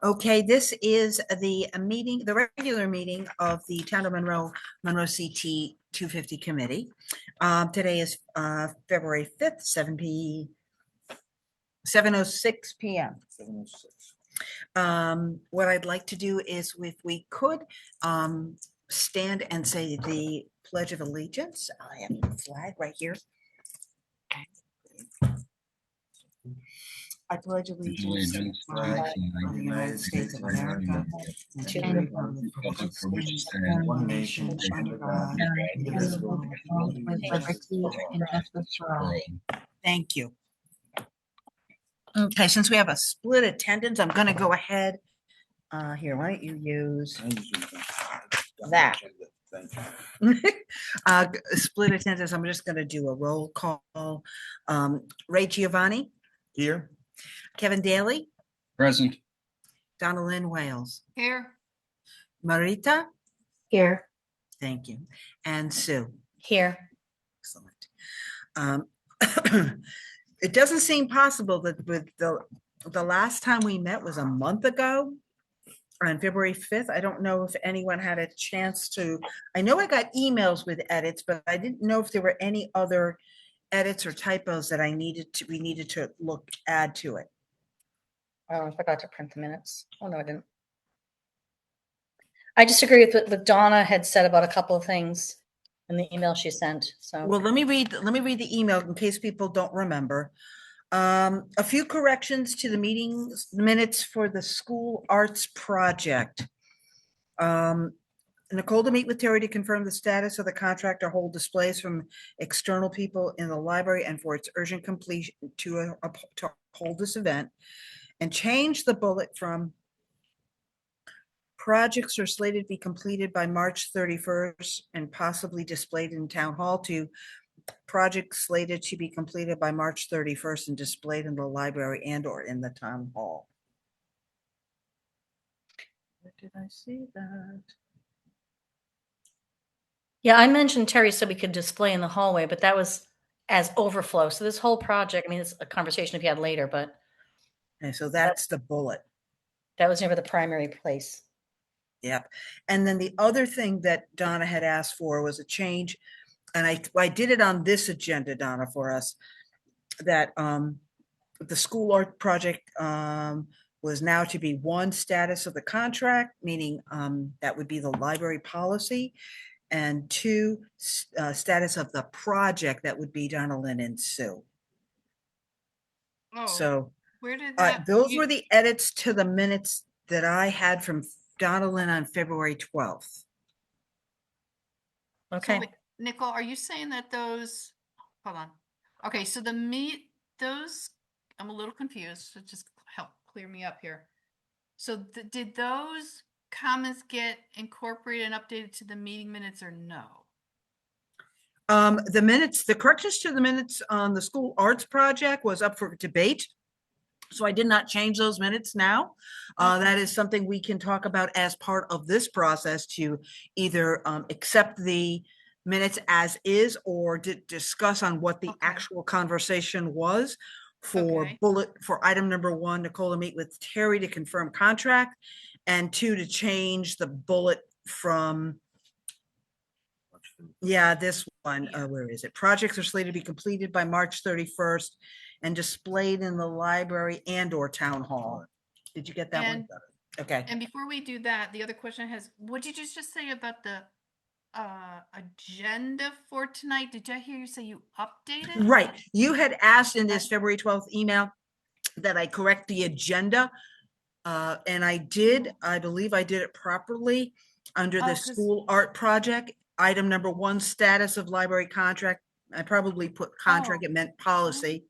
Okay, this is the meeting, the regular meeting of the Town of Monroe CT 250 Committee. Today is February 5th, 7:06 p.m. 7:06. What I'd like to do is, if we could stand and say the Pledge of Allegiance. I have the flag right here. I pledge allegiance to the flag of the United States of America and to the republic for which it stands, one nation, under God, indivisible, with liberty and justice for all. Thank you. Okay, since we have a split attendance, I'm going to go ahead. Here, why don't you use that? Split attendance. I'm just going to do a roll call. Ray Giovanni. Here. Kevin Daly. Present. Donna Lynn Wales. Here. Marita. Here. Thank you. And Sue. Here. Excellent. It doesn't seem possible that with the last time we met was a month ago on February 5th. I don't know if anyone had a chance to, I know I got emails with edits, but I didn't know if there were any other edits or typos that we needed to add to it. Oh, I forgot to print the minutes. Oh, no, I didn't. I just agree with what Donna had said about a couple of things in the email she sent. So, well, let me read the email in case people don't remember. A few corrections to the minutes for the school arts project. Nicole to meet with Terry to confirm the status of the contract or hold displays from external people in the library and for its urgent completion to hold this event, and change the bullet from projects are slated to be completed by March 31st and possibly displayed in town hall to projects slated to be completed by March 31st and displayed in the library and or in the town hall. Where did I see that? yeah, I mentioned Terry said we could display in the hallway, but that was as overflow. So this whole project, I mean, it's a conversation if you had later, but Okay, so that's the bullet. that was never the primary place. Yep. And then the other thing that Donna had asked for was a change, and I did it on this agenda, Donna, for us, that the school art project was now to be one, status of the contract, meaning that would be the library policy, and two, status of the project, that would be Donna Lynn and Sue. Oh, So where did that? those were the edits to the minutes that I had from Donna Lynn on February 12th. Okay. So wait, Nicole, are you saying that those? Hold on. Okay, so those. I'm a little confused. So just help clear me up here. So did those comments get incorporated and updated to the meeting minutes or no? The minutes, the corrections to the minutes on the school arts project was up for debate. So I did not change those minutes now. That is something we can talk about as part of this process to either accept the minutes as is or discuss on what the actual conversation was for for item number 1, Nicole to meet with Terry to confirm contract, and 2, to change the bullet from this one. Where is it? Projects are slated to be completed by March 31st and displayed in the library and or town hall. Did you get that one? Okay. And before we do that, the other question has, what did you just say about the agenda for tonight? Did I hear you say you updated? Right. You had asked in this February 12th email that I correct the agenda. And I did. I believe I did it properly under the school art project. Item number 1, status of library contract. I probably put contract, it meant policy,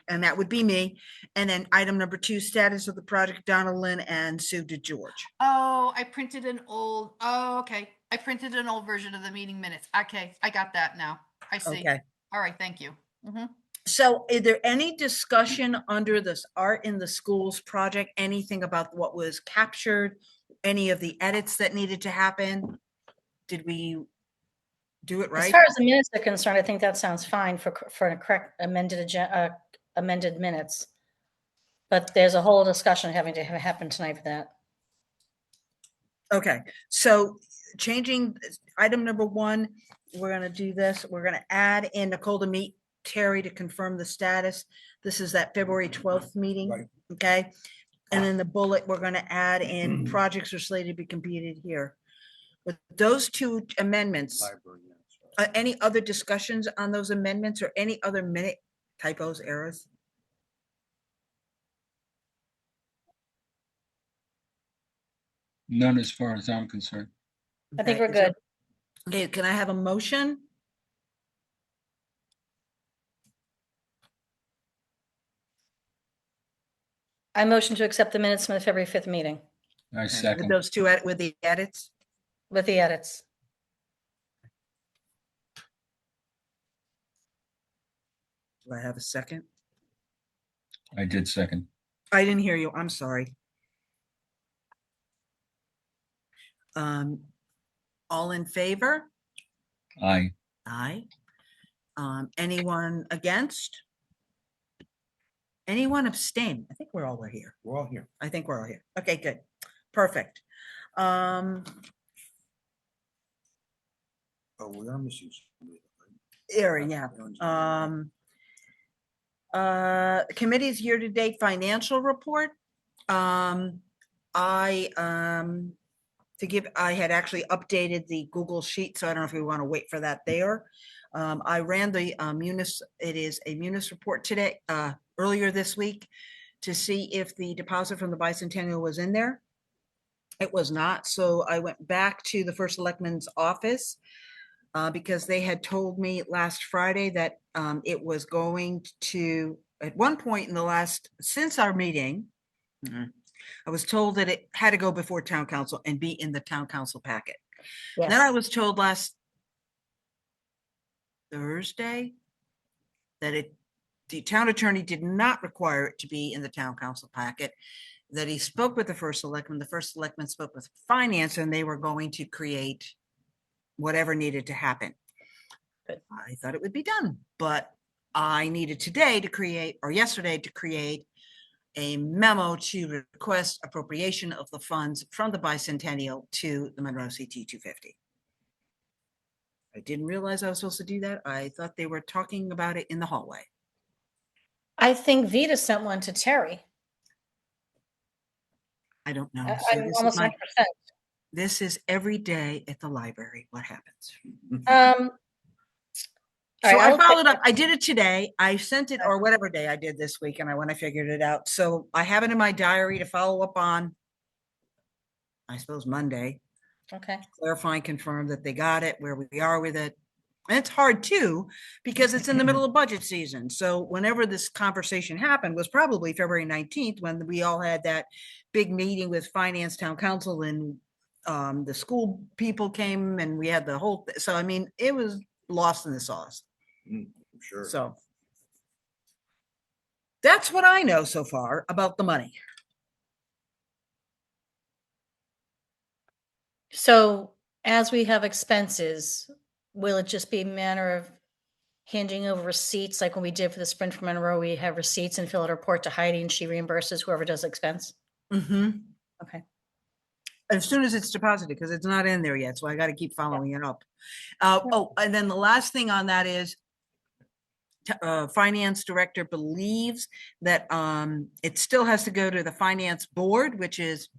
and that would be me. And then item number 2, status of the project, Donna Lynn and Sue DeGeorge. Oh, I printed an old, okay. I printed an old version of the meeting minutes. Okay, I got that now. I see. Okay. All right, thank you. Mm-hmm. So is there any discussion under this art in the schools project, anything about what was captured, any of the edits that needed to happen? Did we do it right? As far as the minutes are concerned, I think that sounds fine for a correct amended minutes. But there's a whole discussion having to happen tonight for that. Okay, so changing item number 1, we're gonna do this. We're gonna add in Nicole to meet Terry to confirm the status. This is that February 12th meeting. Right. Okay. And then the bullet, we're gonna add in projects are slated to be completed here. With those 2 amendments, Library, yeah, sorry. any other discussions on those amendments or any other minute typos, errors? None as far as I'm concerned. I think Okay, we're is there- good. Okay, can I have a motion? I motion to accept the minutes from the February 5th meeting I With second. those 2 with the edits? with the edits. Do I have a second? I did second. I didn't hear you. I'm sorry. All in favor? Aye. Aye. Anyone against? Anyone abstain? I think we're all here. We're all here. I think we're all here. Okay, good. Perfect. Oh, we are missing. somebody, right? Aaron, yeah. Committee's year-to-date financial report. I had actually updated the Google sheet, so I don't know if we want to wait for that there. I ran the it is a munis report today, earlier this week, to see if the deposit from the bicentennial was in there. It was not, so I went back to the first selectman's office because they had told me last Friday that it was going to, at one point in the last, since our meeting, I was told that it had to go before town council and be in the town council packet. Then I Yes. was told last Thursday that the town attorney did not require it to be in the town council packet, that he spoke with the first selectman spoke with finance, and they were going to create whatever needed to happen. Good. I thought it would be done, but I needed today to create, or yesterday to create, a memo to request appropriation of the funds from the bicentennial to the Monroe CT 250. I didn't realize I was supposed to do that. I thought they were talking about it in the hallway. I think Vita sent one to Terry. I don't know. I'm So this is almost my, 100%. this is every day at the library. What happens? All So right, I I will check followed up. that. I did it today. I sent it, or whatever day I did this week, and when I figured it out. So I have it in my diary to follow up on, I suppose, Monday. Okay. Clarify and confirm that they got it, where we are with it. And it's hard too, because it's in the middle of budget season. So whenever this conversation happened was probably February 19th, when we all had that big meeting with finance, town council, and the school people came, and we had the whole, so I mean, it was lost in the sauce. Sure. So that's what I know so far about the money. So as we have expenses, will it just be a matter of handing over receipts like when we did for the sprint from Monroe? We have receipts and fill out a report to Heidi and she reimburses whoever does expense? Mm-hmm. Okay. As soon as it's deposited, because it's not in there yet, so I got to keep following it up. Yeah. Oh, and then the last thing on that is finance director believes that it still has to go to the finance board, which is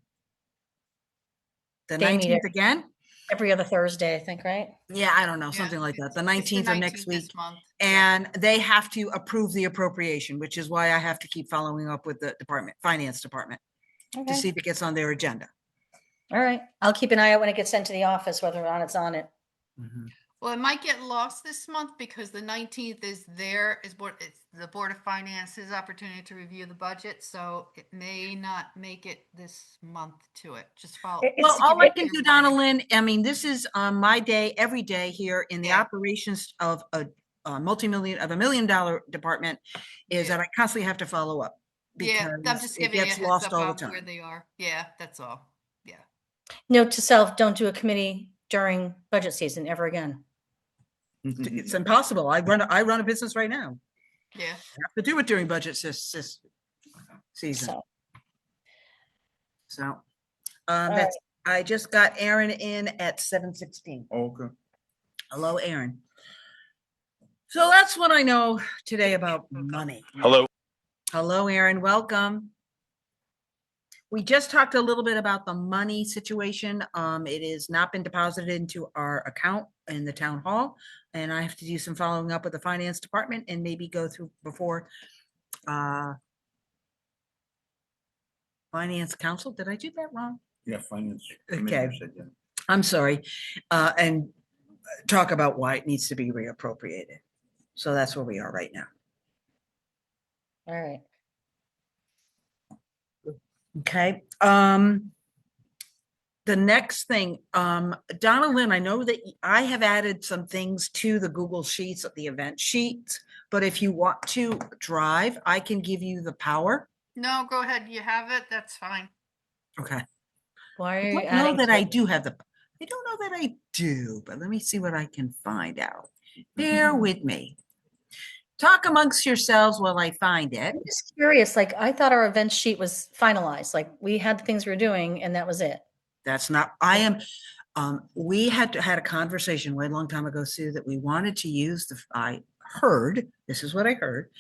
the They meet 19th again. every other Thursday, I think, right? Yeah, I don't know, Yeah, something like that. The It's the 19th of next 19th week. this month. And they have to approve the appropriation, which is why I have to keep following up with the finance department, to Okay. see if it gets on their agenda. All right. I'll keep an eye out when it gets sent to the office, whether or not it's on it. Well, it might get lost this month because the 19th is it's the Board of Finance's opportunity to review the budget, so it may not make it this month to it. Just follow. It's- Well, just to all give I you can a do, warning. Donna Lynn, I mean, this is my day, every day here in the Yeah. operations of a $1 million department, is Yeah. that I constantly have to follow up. Yeah, I'm Because just it giving you a gets heads lost up all on the where time. they are. Yeah, that's all. Yeah. Note to self, don't do a committee during budget season ever again. It's impossible. I run a business right now. Yeah. I have to do it during budget. season. So, So, right. that's, I just got Aaron in at 7:16. Okay. Hello, Aaron. So that's what I know today about money. Hello. Hello, Aaron. Welcome. We just talked a little bit about the money situation. It has not been deposited into our account in the town hall, and I have to do some following up with the finance department and maybe go through before finance council. Did I do that wrong? Yeah, finance. Okay. committee said, yeah. I'm sorry. And talk about why it needs to be reappropriated. So that's where we are right now. All right. Okay. The next thing, Donna Lynn, I know that I have added some things to the Google Sheets of the event sheets, but if you want to drive, I can give you the power. No, go ahead. You have it. That's fine. Okay. Why are I you don't know adding that to I it? do have the, I don't know that I do, but let me see what I can find out. Bear with me. Talk amongst yourselves while I find it. I'm just curious, like, I thought our event sheet was finalized, like, we had the things we were doing and that was it. That's not, I am, we had a conversation way a long time ago, Sue, that we wanted to use I heard, this is what I heard,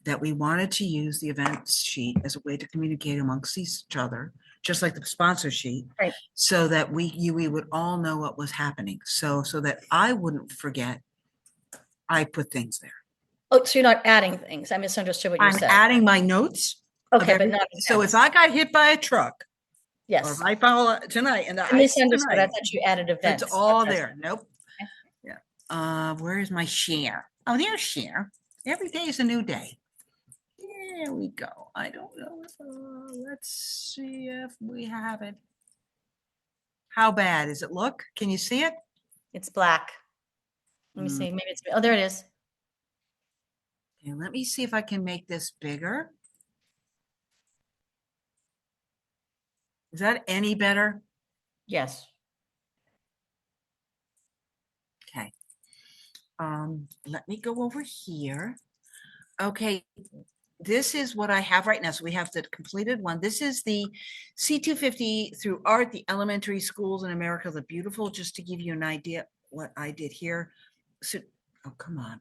that we wanted to use the event sheet as a way to communicate amongst each other, just like the sponsor sheet. Right. So that we would all know what was happening. So that I wouldn't forget, I put things there. Oh, so you're not adding things. I misunderstood what you I'm said. adding my notes. of Okay, but every- not. So if I got hit by a truck, or Yes, if I fall tonight and I I misunderstood. I tonight, thought you added events. it's all Okay. there. Nope. Okay. Yeah. Where is my share? Oh, there's share. Every day is a new day. There we go. I don't know if, let's see if we have it. How bad does it look? Can you see it? It's black. Let me Mm. see. Maybe it's, oh, there it is. Okay, let me see if I can make this bigger. Is that any better? Yes. Okay. Let me go over here. Okay, this is what I have right now. So we have the completed one. This is the C250 through art, the elementary schools in America, the beautiful, just to give you an idea what I did here. So, oh, come on,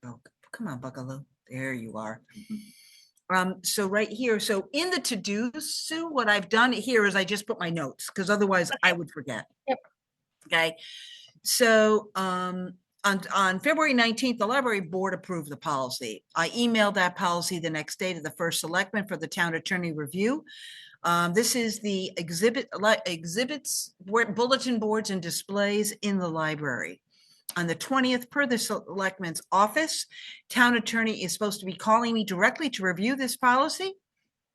come on, Buckaloo. There you are. So right here, so in the to-dos, Sue, what I've done here is I just put my notes because otherwise I would forget. Yep. Okay. So, on February 19th, the library board approved the policy. I emailed that policy the next day to the first selectman for the town attorney review. This is the exhibits, bulletin boards and displays in the library. On the 20th, per the selectman's office, town attorney is supposed to be calling me directly to review this policy.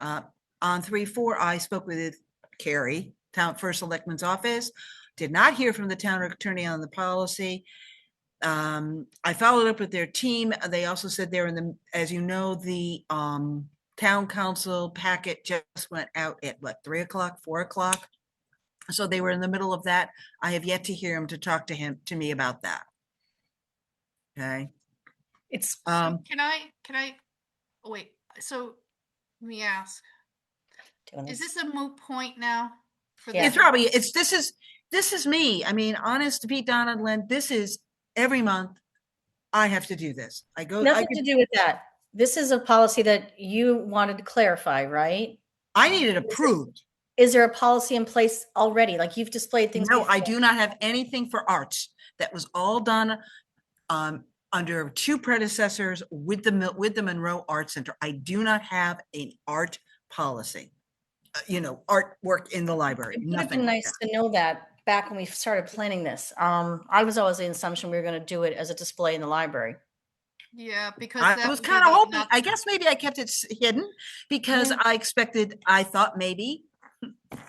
On 3/4, I spoke with Carrie, first selectman's office. Did not hear from the town attorney on the policy. I followed up with their team. They also said they're in the, as you know, the town council packet just went out at what, 3 o'clock, 4 o'clock. So they were in the middle of that. I have yet to hear him to talk to me about that. Okay. It's, Can I, oh, wait, so let me ask, doing is this. this a moot point now? For Yeah. It's probably, this is me. I mean, honest to be Donna Lynn, this is every month I have to do this. I Nothing to do with that. This is a policy that you wanted to clarify, right? I need it approved. Is there a policy in place already? Like you've displayed things No, I before? do not have anything for arts. That was all done under 2 predecessors with the Monroe Art Center. I do not have an art policy. Artwork in the library. It would have Nothing been like nice that. to know that back when we started planning this. I was always the assumption we were going to do it as a display in the library. Yeah, because I that was would be kind of the- hoping, not- I guess maybe I kept it hidden because I thought maybe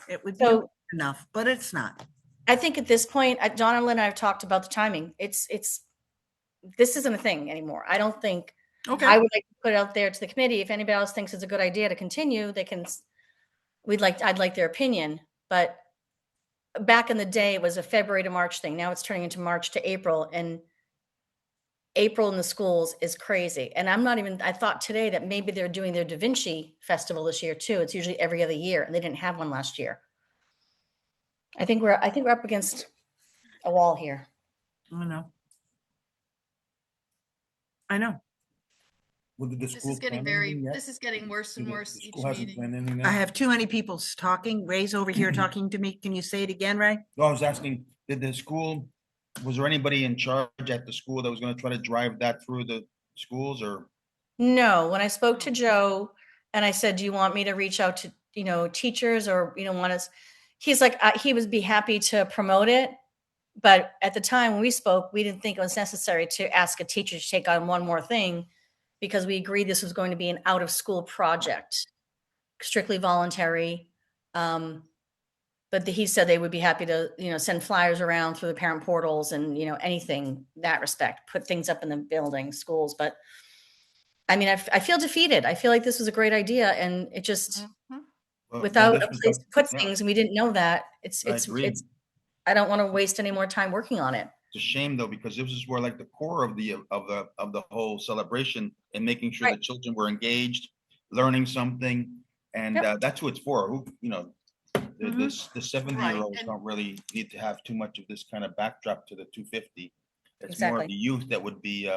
it would be So- enough, but it's not. I think at this point, Donna and I have talked about the timing. This isn't a thing anymore. I don't think, Okay. I would like to put it out there to the committee. If anybody else thinks it's a good idea to continue, they can, I'd like their opinion, but back in the day, it was a February to March thing. Now it's turning into March to April. And April in the schools is crazy. And I thought today that maybe they're doing their Da Vinci Festival this year too. It's usually every other year, and they didn't have one last year. I think we're up against a wall here. I know. I know. Well, did the This school is getting plan anything yet? this is getting worse and worse The each school hasn't meeting. planned anything yet? I have too many people talking. Ray's over here talking to me. Can you say it again, Ray? No, I was asking, did the school, was there anybody in charge at the school that was gonna try to drive that through the schools or? No, when I spoke to Oh. Joe and I said, "Do you want me to reach out to, teachers or, want us?" He's like, he would be happy to promote it. But at the time when we spoke, we didn't think it was necessary to ask a teacher to take on one more thing because we agreed this was going to be an out of school project, strictly voluntary. But he said they would be happy to, send flyers around through the parent portals and, anything that respect, put things up in the building, schools. But I mean, I feel defeated. I feel like this was a great idea, and it just Mhm. without this a was place to put yeah, things, and we didn't know that. I agree. I don't want to waste any more time working on it. It's a shame though, because this is where like the core of the whole celebration and making sure the Right. children were engaged, learning something. And Yep. that's who it's for. Who, Mhm. the 70-year-olds and- don't really need to have too much of this kind of backdrop to the 250. It's more Exactly. of the youth that would be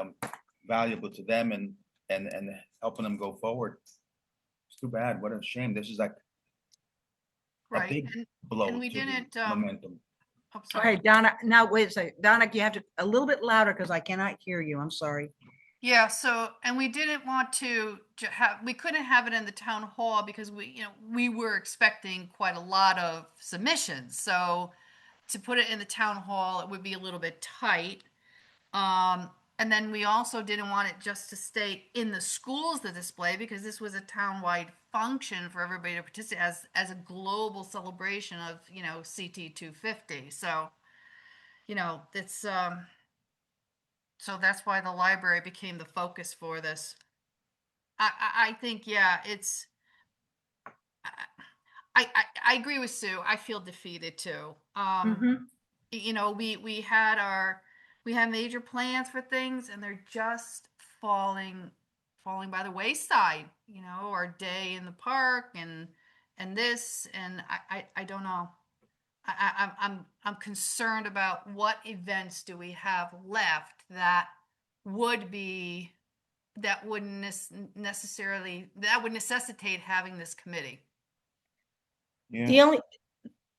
valuable to them and helping them go forward. It's too bad. What a shame. This is like a Right. big And blow we to the didn't, momentum. oh, sorry. Okay, Donna, now wait a second. Donna, you have to a little bit louder because I cannot hear you. I'm sorry. Yeah, so, and we didn't want to we couldn't have it in the town hall because we were expecting quite a lot of submissions. So to put it in the town hall, it would be a little bit tight. And then we also didn't want it just to stay in the schools, the display, because this was a town-wide function for everybody to participate as a global celebration of, CT 250. So, it's, so that's why the library became the focus for this. I think, yeah, it's, I agree with Sue. I feel defeated too. Mhm. We had major plans for things and they're just falling by the wayside. Our day in the park and this, and I don't know. I'm concerned about what events do we have left that would be that wouldn't necessarily that would necessitate having this committee. Yeah. The only, It's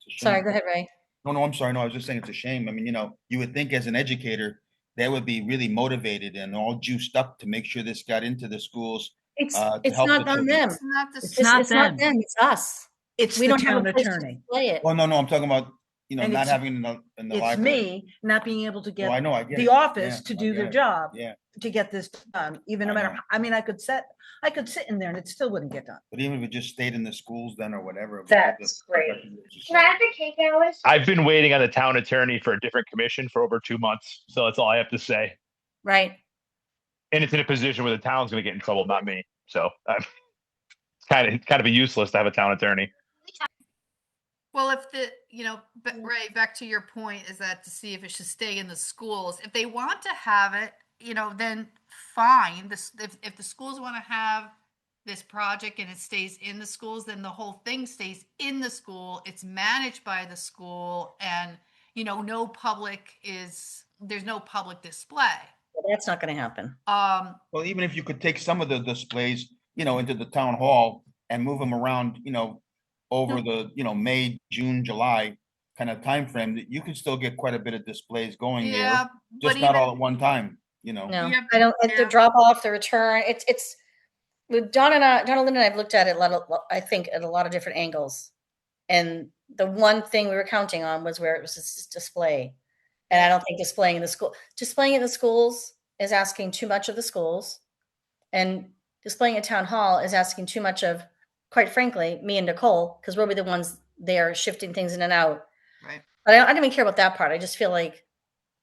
a shame. sorry, go ahead, Ray. No, I'm sorry. No, I was just saying it's a shame. I mean, you would think as an educator, they would be really motivated and all juiced up to make sure this got into the schools It's to it's help the not on children. them. It's not the It's not It's not them. them. It's us. It's We the don't have a town place to attorney. display it. Oh, no, I'm talking about, And not it's- having it in the It's library. me not being able to Oh, get I know, I get the it. office Yeah, to I do get their it. job Yeah, to get this done, even no I matter, know. I mean, I could sit in there and it still wouldn't get done. but even if it just stayed in the schools then or whatever. it would be That's the great. better society. Can I have the cake, Alice? I've been waiting on the town attorney for a different commission for over 2 months. So that's all I have to say. Right. And it's in a position where the town's going to get in trouble, not me. So it's kind of a useless to have a town attorney. Well, if Ray, back to your point, is that to see if it should stay in the schools. If they want to have it, then fine. If the schools want to have this project and it stays in the schools, then the whole thing stays in the school. It's managed by the school, and there's no public display. That's not going to happen. Well, even if you could take some of the displays, into the town hall and move them around, over the, May, June, July kind of timeframe, that you could still get quite a bit of displays going there. Yeah, Just but not even all at one time, No, Yeah, I don't. The yeah. drop off, the return. It's with Donna Linda and I've looked at it I think at a lot of different angles, and the one thing we were counting on was where it was just display, and I don't think displaying in the schools is asking too much of the schools, and displaying at town hall is asking too much of, quite frankly, me and Nicole, because we'll be the ones there shifting things in and out. Right. But I don't even care about that part. I just feel like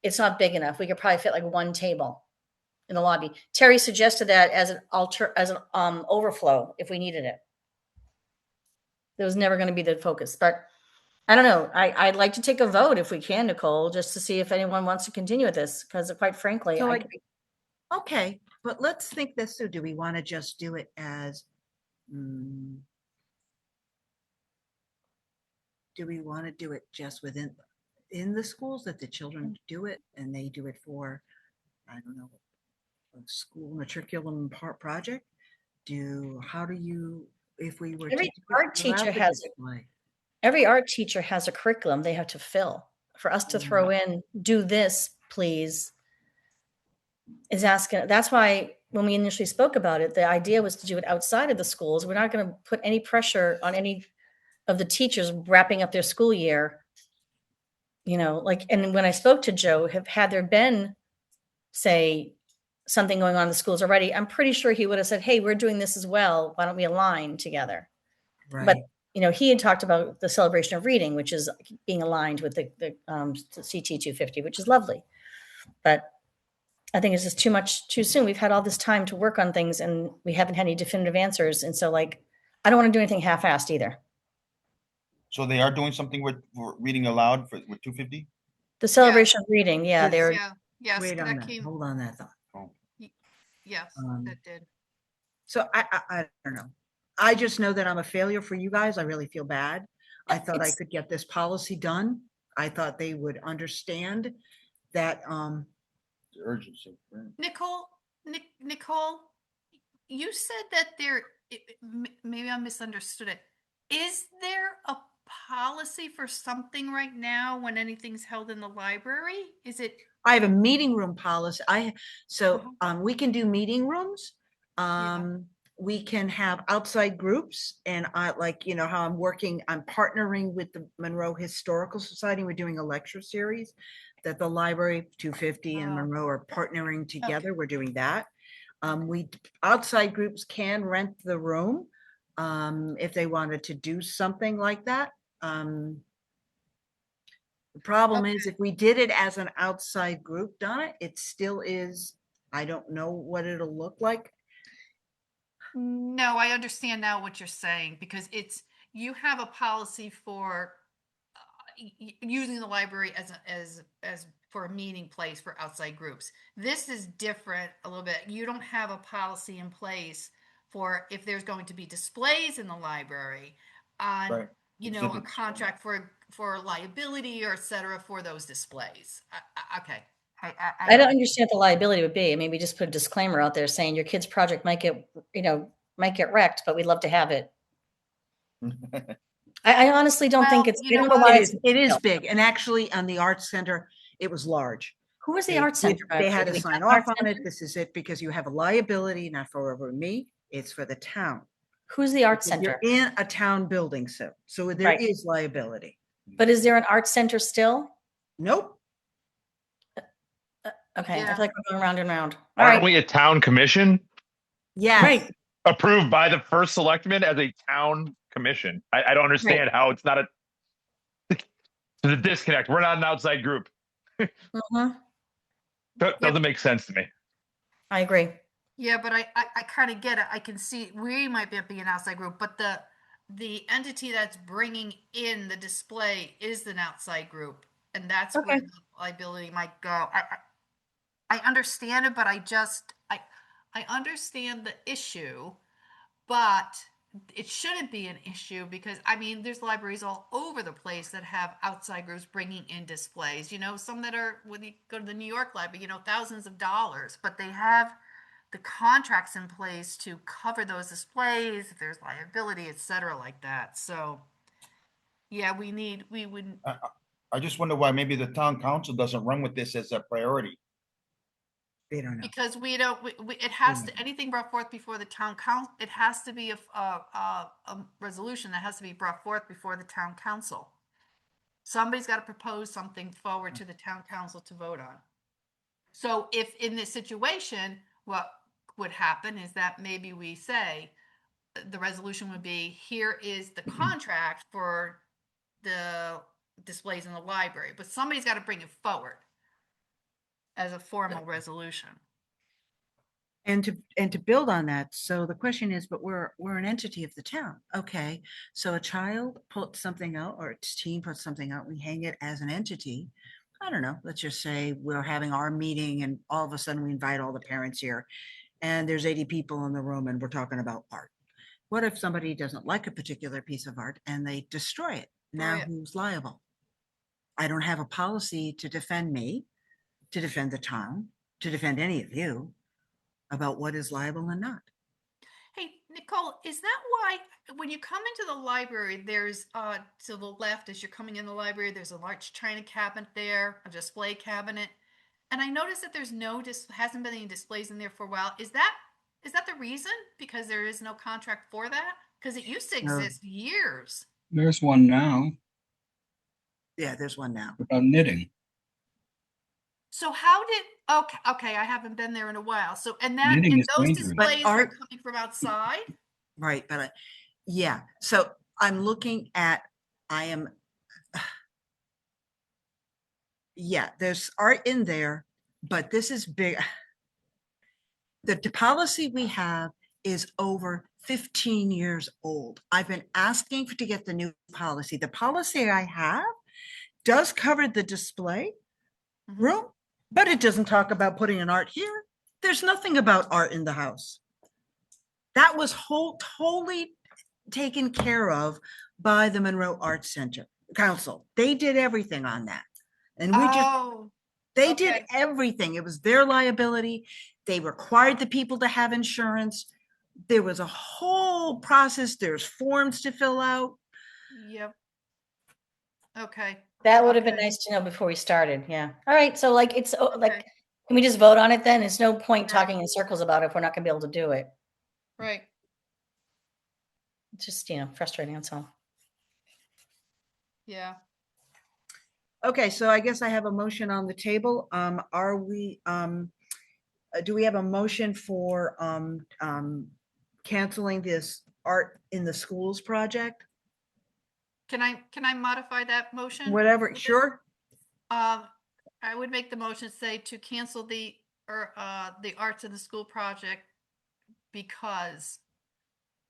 it's not big enough. We could probably fit like one table in the lobby. Terry suggested that as an overflow if we needed it. It was never going to be the focus, but I don't know. I'd like to take a vote if we can, Nicole, just to see if anyone wants to continue with this, because quite frankly, So I I- could Okay, but let's think this through. Do we want to just do it as, do we want to do it just in the schools that the children do it and they do it for, I don't know, a school matriculum part project? How do you, if we were to Every do it art teacher without the has display? Every art teacher has a curriculum they have to fill. For us to throw in, do this, please, is asking. That's why when we initially spoke about it, the idea was to do it outside of the schools. We're not going to put any pressure on any of the teachers wrapping up their school year. And when I spoke to Joe, had there been, say, something going on in the schools already, I'm pretty sure he would have said, hey, we're doing this as well. Why don't we align together? But Right. he had talked about the celebration of reading, which is being aligned with the CT 250, which is lovely. But I think it's just too soon. We've had all this time to work on things and we haven't had any definitive answers. And so I don't want to do anything half-assed either. So they are doing something with reading aloud with 250? The celebration of reading, yeah, Yes. they're Yeah, yes, Wait on that that. came, Hold on that thought. yes, Um, that did. So I don't know. I just know that I'm a failure for you guys. I really feel bad. I thought I It's- could get this policy done. I thought they would understand that, The urgency. Right. Nicole, you said that maybe I misunderstood it. Is there a policy for something right now when anything's held in the library? Is it? I have a meeting room policy. So Uh-huh. we can do meeting rooms. Yeah. We can have outside groups and how I'm partnering with the Monroe Historical Society. We're doing a lecture series that the library 250 and Oh. Monroe are partnering together. Okay. We're doing that. Outside groups can rent the room if they wanted to do something like that. The problem is if we did it as an outside group, Donna, it still is, I don't know what it'll look like. No, I understand now what you're saying because you have a policy for using the library as for a meeting place for outside groups. This is different a little bit. You don't have a policy in place for if there's going to be displays in the library on Right. a Exhibits. contract for liability or et cetera for those displays. Okay. I don't understand what the liability would be. I mean, we just put a disclaimer out there saying your kid's project might get wrecked, but we'd love to have it. I honestly don't think Well, it's. you I know don't know what? why It is no. big. And actually on the Arts Center, it was large. Who was the They art center? They had Do to we sign have an art off on it. center? This is it because you have a liability, not for over me, it's for the town. Who's the art Because you're center? in a town building, so there Right. is liability. But is there an art center still? Nope. Okay, I Yeah. feel like we're going round and round. All Aren't right, we a town commission Yes. right. approved by the first selectman as a town commission? I don't understand how it's not there's a disconnect. We're not an outside group. Mhm. That doesn't make sense to me. I agree. Yeah, but I kind of get it. I can see we might be an outside group, but the entity that's bringing in the display is an outside group, and that's where Okay. the liability might go. I understand it, but I understand the issue, but it shouldn't be an issue because I mean, there's libraries all over the place that have outside groups bringing in displays. Some that are when you go to the New York Library, thousands of dollars, but they have the contracts in place to cover those displays if there's liability, et cetera, like that. So, yeah, we would. I just wonder why maybe the town council doesn't run with this as a priority. They don't know. Because we don't, it has to, anything brought forth before the town council, it has to be a resolution that has to be brought forth before the town council. Somebody's got to propose something forward to the town council to vote on. So if in this situation, what would happen is that maybe we say, the resolution would be, here is the contract for the displays in the library, but somebody's got to bring it forward as a formal resolution. And to build on that, so the question is, but we're an entity of the town. Okay, so a child puts something out or a teen puts something out, we hang it as an entity. I don't know, let's just say we're having our meeting and all of a sudden we invite all the parents here and there's 80 people in the room and we're talking about art. What if somebody doesn't like a particular piece of art and they destroy it? Now Destroy it. who's liable? I don't have a policy to defend me, to defend the town, to defend any of you about what is liable and not. Hey, Nicole, is that why when you come into the library, there's to the left as you're coming in the library, there's a large china cabinet there, a display cabinet, and I noticed that there's hasn't been any displays in there for a while. Is that the reason? Because there is no contract for that? Because it used to No. exist years. There's one now Yeah, there's one now. about knitting. So how did okay, I haven't been there in a while. So and Knitting and is those dangerous. But displays are art- coming from outside? Right, but yeah, so I'm looking at, yeah, there's art in there, but this is big. The policy we have is over 15 years old. I've been asking to get the new policy. The policy I have does cover the display Mhm. room, but it doesn't talk about putting an art here. There's nothing about art in the house. That was totally taken care of by the Monroe Arts Center Council. They did everything on that. And Oh, they did okay. everything. It was their liability. They required the people to have insurance. There was a whole process. There's forms to fill out. Yep. Okay. That would have been Okay. nice to know before we started. Yeah. All right. So like, it's like, Okay. can we just vote on it then? There's no point Yeah. talking in circles about it if we're not gonna be able to do it. Right. It's just, frustrating. That's all. Yeah. Okay, so I guess I have a motion on the table. Do we have a motion for canceling this art in the schools project? Can I modify that motion? Whatever, sure. I would make the motion say to cancel the arts in the school project because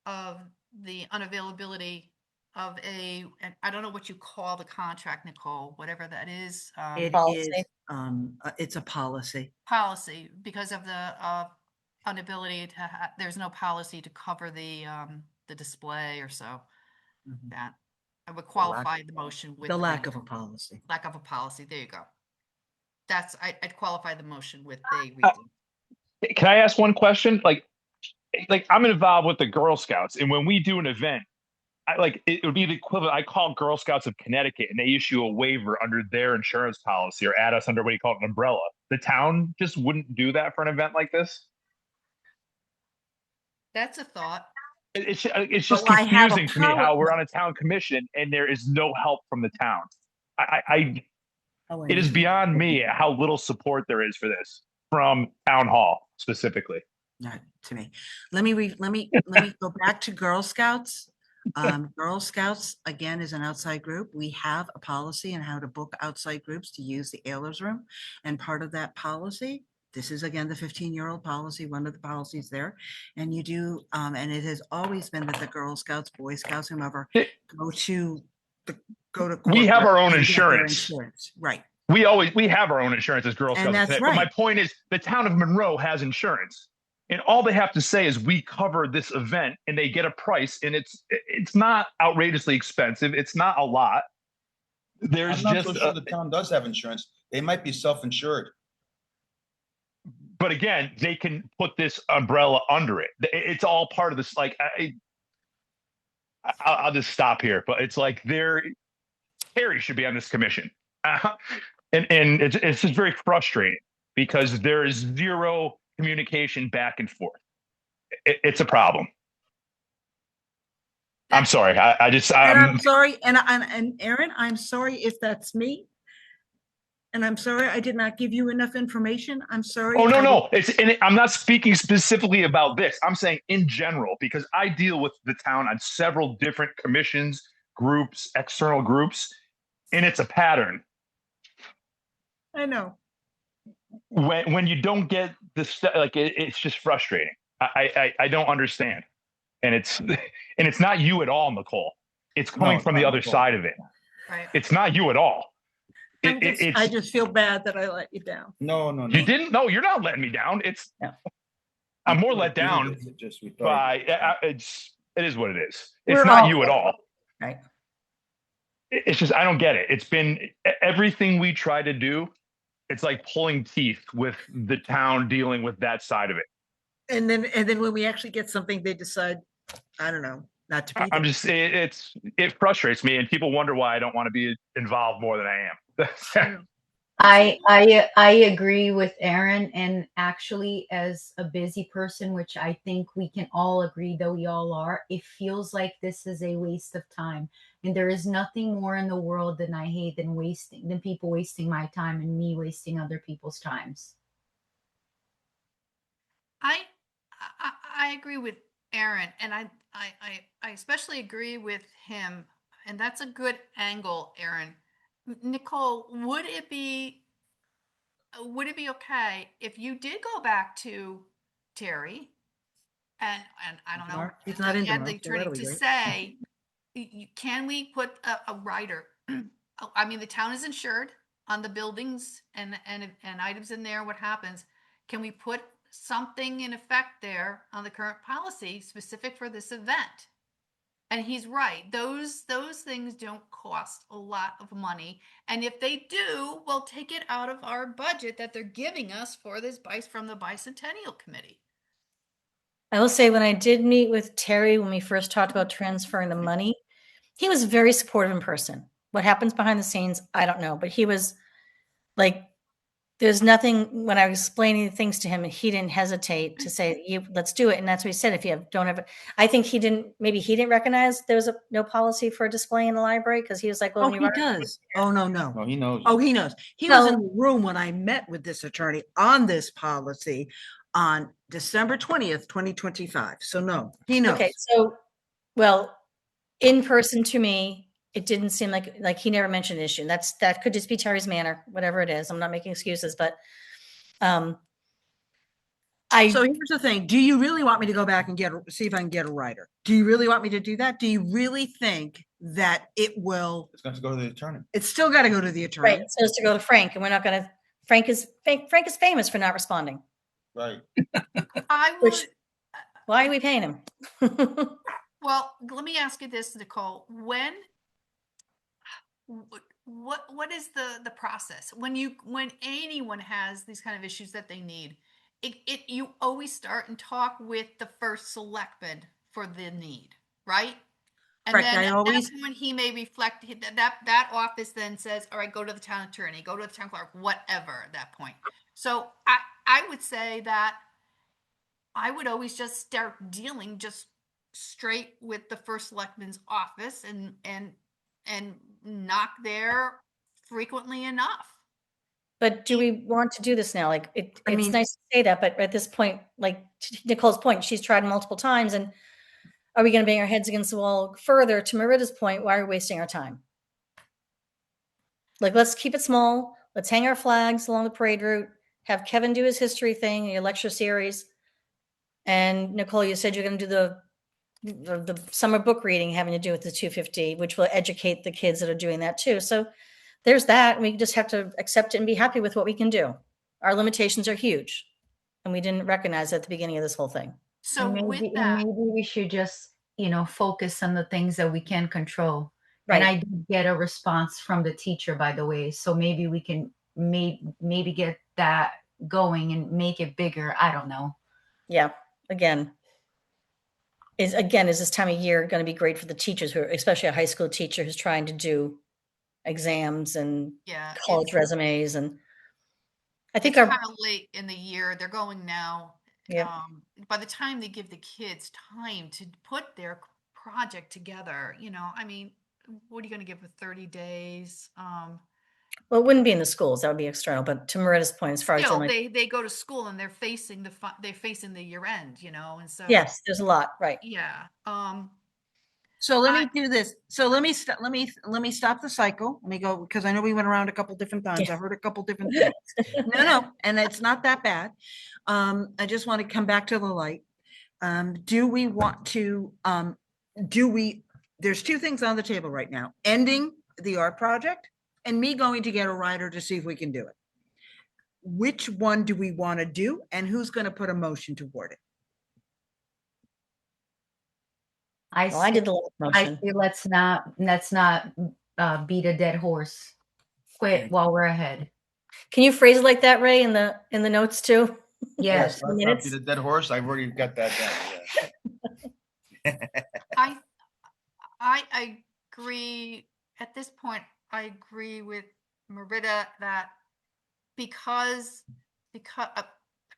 of the unavailability of and I don't know what you call the contract, Nicole, whatever that is. It Policy. is, it's a policy. Policy because of the inability to there's no policy to cover the display or so Mhm. that I would qualify the motion with The lack of a reason. policy. Lack of a policy. There you go. I'd qualify the motion with the Uh, reason. Can I ask one question? Like I'm involved with the Girl Scouts, and when we do an event, it would be the equivalent. I call Girl Scouts of Connecticut, and they issue a waiver under their insurance policy, or add us under what you call an umbrella. The town just wouldn't do that for an event like this. That's a thought. It's just But I have a confusing to me how poli- we're on a town commission and there is no help from the town. Oh, It is beyond me how little support there is for this from town hall specifically. Not to me. Let me go back to Girl Scouts. Girl Scouts, again, is an outside group. We have a policy on how to book outside groups to use the Ehlers Room. And part of that policy, this is again, the 15-year-old policy, one of the policies there. And you do, and it has always been that the Girl Scouts, Boy Scouts, whomever, go to We have corporate our own and get their insurance. Right. We have our own insurance as Girl And Scouts. that's But my right. point is the town of Monroe has insurance. And all they have to say is we cover this event and they get a price and it's not outrageously expensive. It's not a lot. There's I'm not just so sure the town does have insurance. They might be self-insured. but again, they can put this umbrella under it. It's all part of this. Like I'll just stop here, but it's like Harry should be on this commission, and it's just very frustrating because there is zero communication back and forth. It's a problem. I'm sorry. And I'm I'm sorry, and Aaron, I'm sorry if that's me. And I'm sorry I did not give you enough information. I'm sorry. Oh I no! I'm not speaking specifically about this. I'm saying in general because I deal with the town on several different commissions, groups, external groups, and it's a pattern. I know. When you don't get this, like it's just frustrating. I don't understand, and it's not you at all, Nicole. It's coming No, from it's the not other Nicole. side of it. Right. It's not you at all. I just feel bad that I let you down. No, no, You no. didn't? No, you're not letting me down. No. I'm more We let agreed down with it, just we thought by it was- it is what it is. We're It's not all- you at all. Right. It's just I don't get it. It's been everything we try to do. It's like pulling teeth with the town dealing with that side of it. And then when we actually get something, they decide, I don't know, not to be I'm there. just it frustrates me, and people wonder why I don't want to be involved more than I am. I agree with Aaron, and actually, as a busy person, which I think we can all agree that we all are, it feels like this is a waste of time. And there is nothing more in the world than I hate than people wasting my time and me wasting other people's times. I agree with Aaron, and I especially agree with him, and that's a good angle, Aaron. Nicole, would it be okay if you did go back to Terry and I don't know, Tomorrow? He's not in and tomorrow, the so attorney that'll be to great. say, can we put a rider? I mean, the town is insured on the buildings and items in there. What happens? Can we put something in effect there on the current policy specific for this event? And he's right. Those things don't cost a lot of money. And if they do, we'll take it out of our budget that they're giving us for this from the Bicentennial Committee. I will say when I did meet with Terry, when we first talked about transferring the money, he was very supportive in person. What happens behind the scenes, I don't know, but he was like, there's nothing when I was explaining things to him, he didn't hesitate to say, let's do it. And that's what he said. If you don't have it, I think maybe he didn't recognize there was no policy for a display in the library because he was like, well, Oh, when you he run does. Oh, no. No, he knows. Oh, he knows. He was in So- the room when I met with this attorney on this policy on December 20th, 2025. So no, he knows. Okay, so, well, in person to me, it didn't seem like he never mentioned the issue. That could just be Terry's manner, whatever it is. I'm not making excuses, but So here's the thing. Do you really want me to go back and see if I can get a writer? Do you really want me to do that? Do you really think that it will? It's going to go to the attorney. It's still got to go to the attorney. right, it's supposed to go to Frank, and we're not going to. Frank is famous for not responding. Right. I would. Which- Why are we paying him? Well, let me ask you this, Nicole. What is the process when anyone has these kind of issues that they need? You always start and talk with the first selectman for the need, right? And Correct, then I at always- that point he may reflect that office then says, all right, go to the town attorney, go to the town clerk, whatever at that point. So I would say that I would always just start dealing just straight with the first selectman's office and knock there frequently enough. But do we want to do this now? Like it's I mean- nice to say that, but at this point, like to Nicole's point, she's tried multiple times, and are we going to bang our heads against the wall further? To Maritta's point, why are we wasting our time? Like, let's keep it small. Let's hang our flags along the parade route. Have Kevin do his history thing, your lecture series, and Nicole, you said you're going to do the summer book reading having to do with the 250, which will educate the kids that are doing that too. So there's that. We just have to accept it and be happy with what we can do. Our limitations are huge, and we didn't recognize at the beginning of this whole thing. So and with maybe that, we should just, focus on the things that we can control. Right. And I did get a response from the teacher, by the way. So maybe we can maybe get that going and make it bigger. I don't know. Yeah. Again, is this time of year going to be great for the teachers who are, especially a high school teacher who's trying to do exams and yeah, college it's resumes, and I think kind our of late in the year. They're going now. Yeah. By the time they give the kids time to put their project together, I mean, what are you going to give with 30 days? well, it wouldn't be in the schools, that would be external. But to Maritta's point, as far as Still, doing, they go to school and they're facing the year end, and so yes, there's a lot, right? yeah. So let me I- do this. So let me stop the cycle. Let me go, because I know we went around a couple different times. Yeah. I heard a couple different things. No, and it's not that bad. I just want to come back to the light. Do we want to, there's two things on the table right now, ending the art project and me going to get a rider to see if we can do it. Which one do we want to do, and who's going to put a motion toward it? Well, I did the last I motion. say let's not beat a dead horse. Quit while we're ahead. Can you phrase it like that, Ray, in the notes too? Yes. Let's not minutes. be the dead horse. I've already got that down. Yeah. I agree. At this point, I agree with Marita that because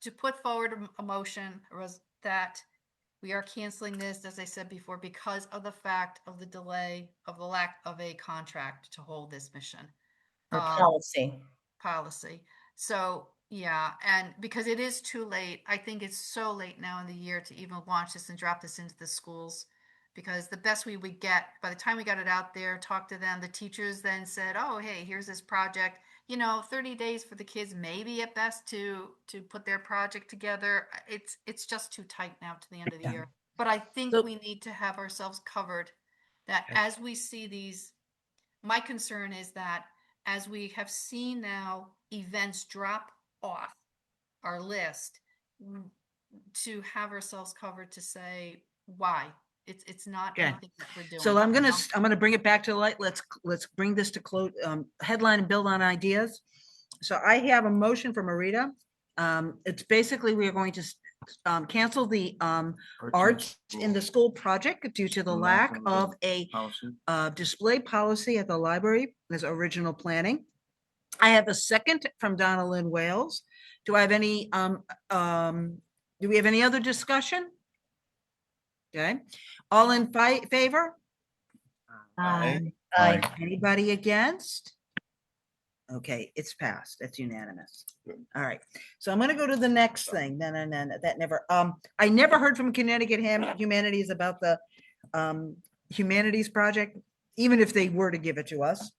to put forward a motion was that we are canceling this, as I said before, because of the fact of the delay of the lack of a contract to hold this mission. Or policy. Policy. So yeah, and because it is too late, I think it's so late now in the year to even launch this and drop this into the schools, because the best we would get by the time we got it out there, talk to them, the teachers then said, oh, hey, here's this project, 30 days for the kids, maybe at best to put their project together. It's just too tight now to the end of the year. But I think So- we need to have ourselves covered that as we see these, my concern is that as we have seen now events drop off our list, to have ourselves covered to say why it's not Okay. anything that we're doing. So I'm gonna bring it back to the light. Let's bring this to close, headline and build on ideas. So I have a motion for Marita. It's basically, we are going to cancel the arts in the school project due to the lack of a display policy at the library as original planning. I have a second from Donna Lynn Wales. Do I have any, do we have any other discussion? Okay, all in favor? Aye. Aye. Anybody against? Okay, it's passed. That's unanimous. Good. All right. So I'm gonna go to the next thing. No, that never, I never heard from Connecticut Humanities about the Humanities Project, even if they were to give it to us.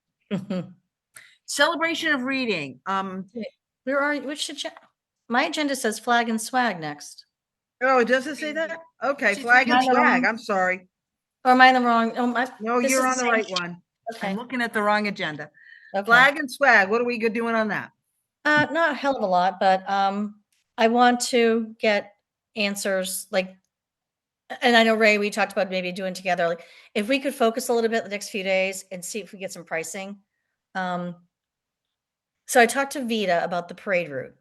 Celebration of reading. Where are you? My agenda says flag and swag next. Oh, does it say that? Okay, She's flag and reading it. swag. I'm sorry. Or am I in the wrong? No, this you're is on the the same- right one. Okay. I'm looking at the wrong agenda. Okay. Flag and swag. What are we doing on that? Not a hell of a lot, but I want to get answers and I know Ray, we talked about maybe doing together, like if we could focus a little bit the next few days and see if we get some pricing. So I talked to Vita about the parade route,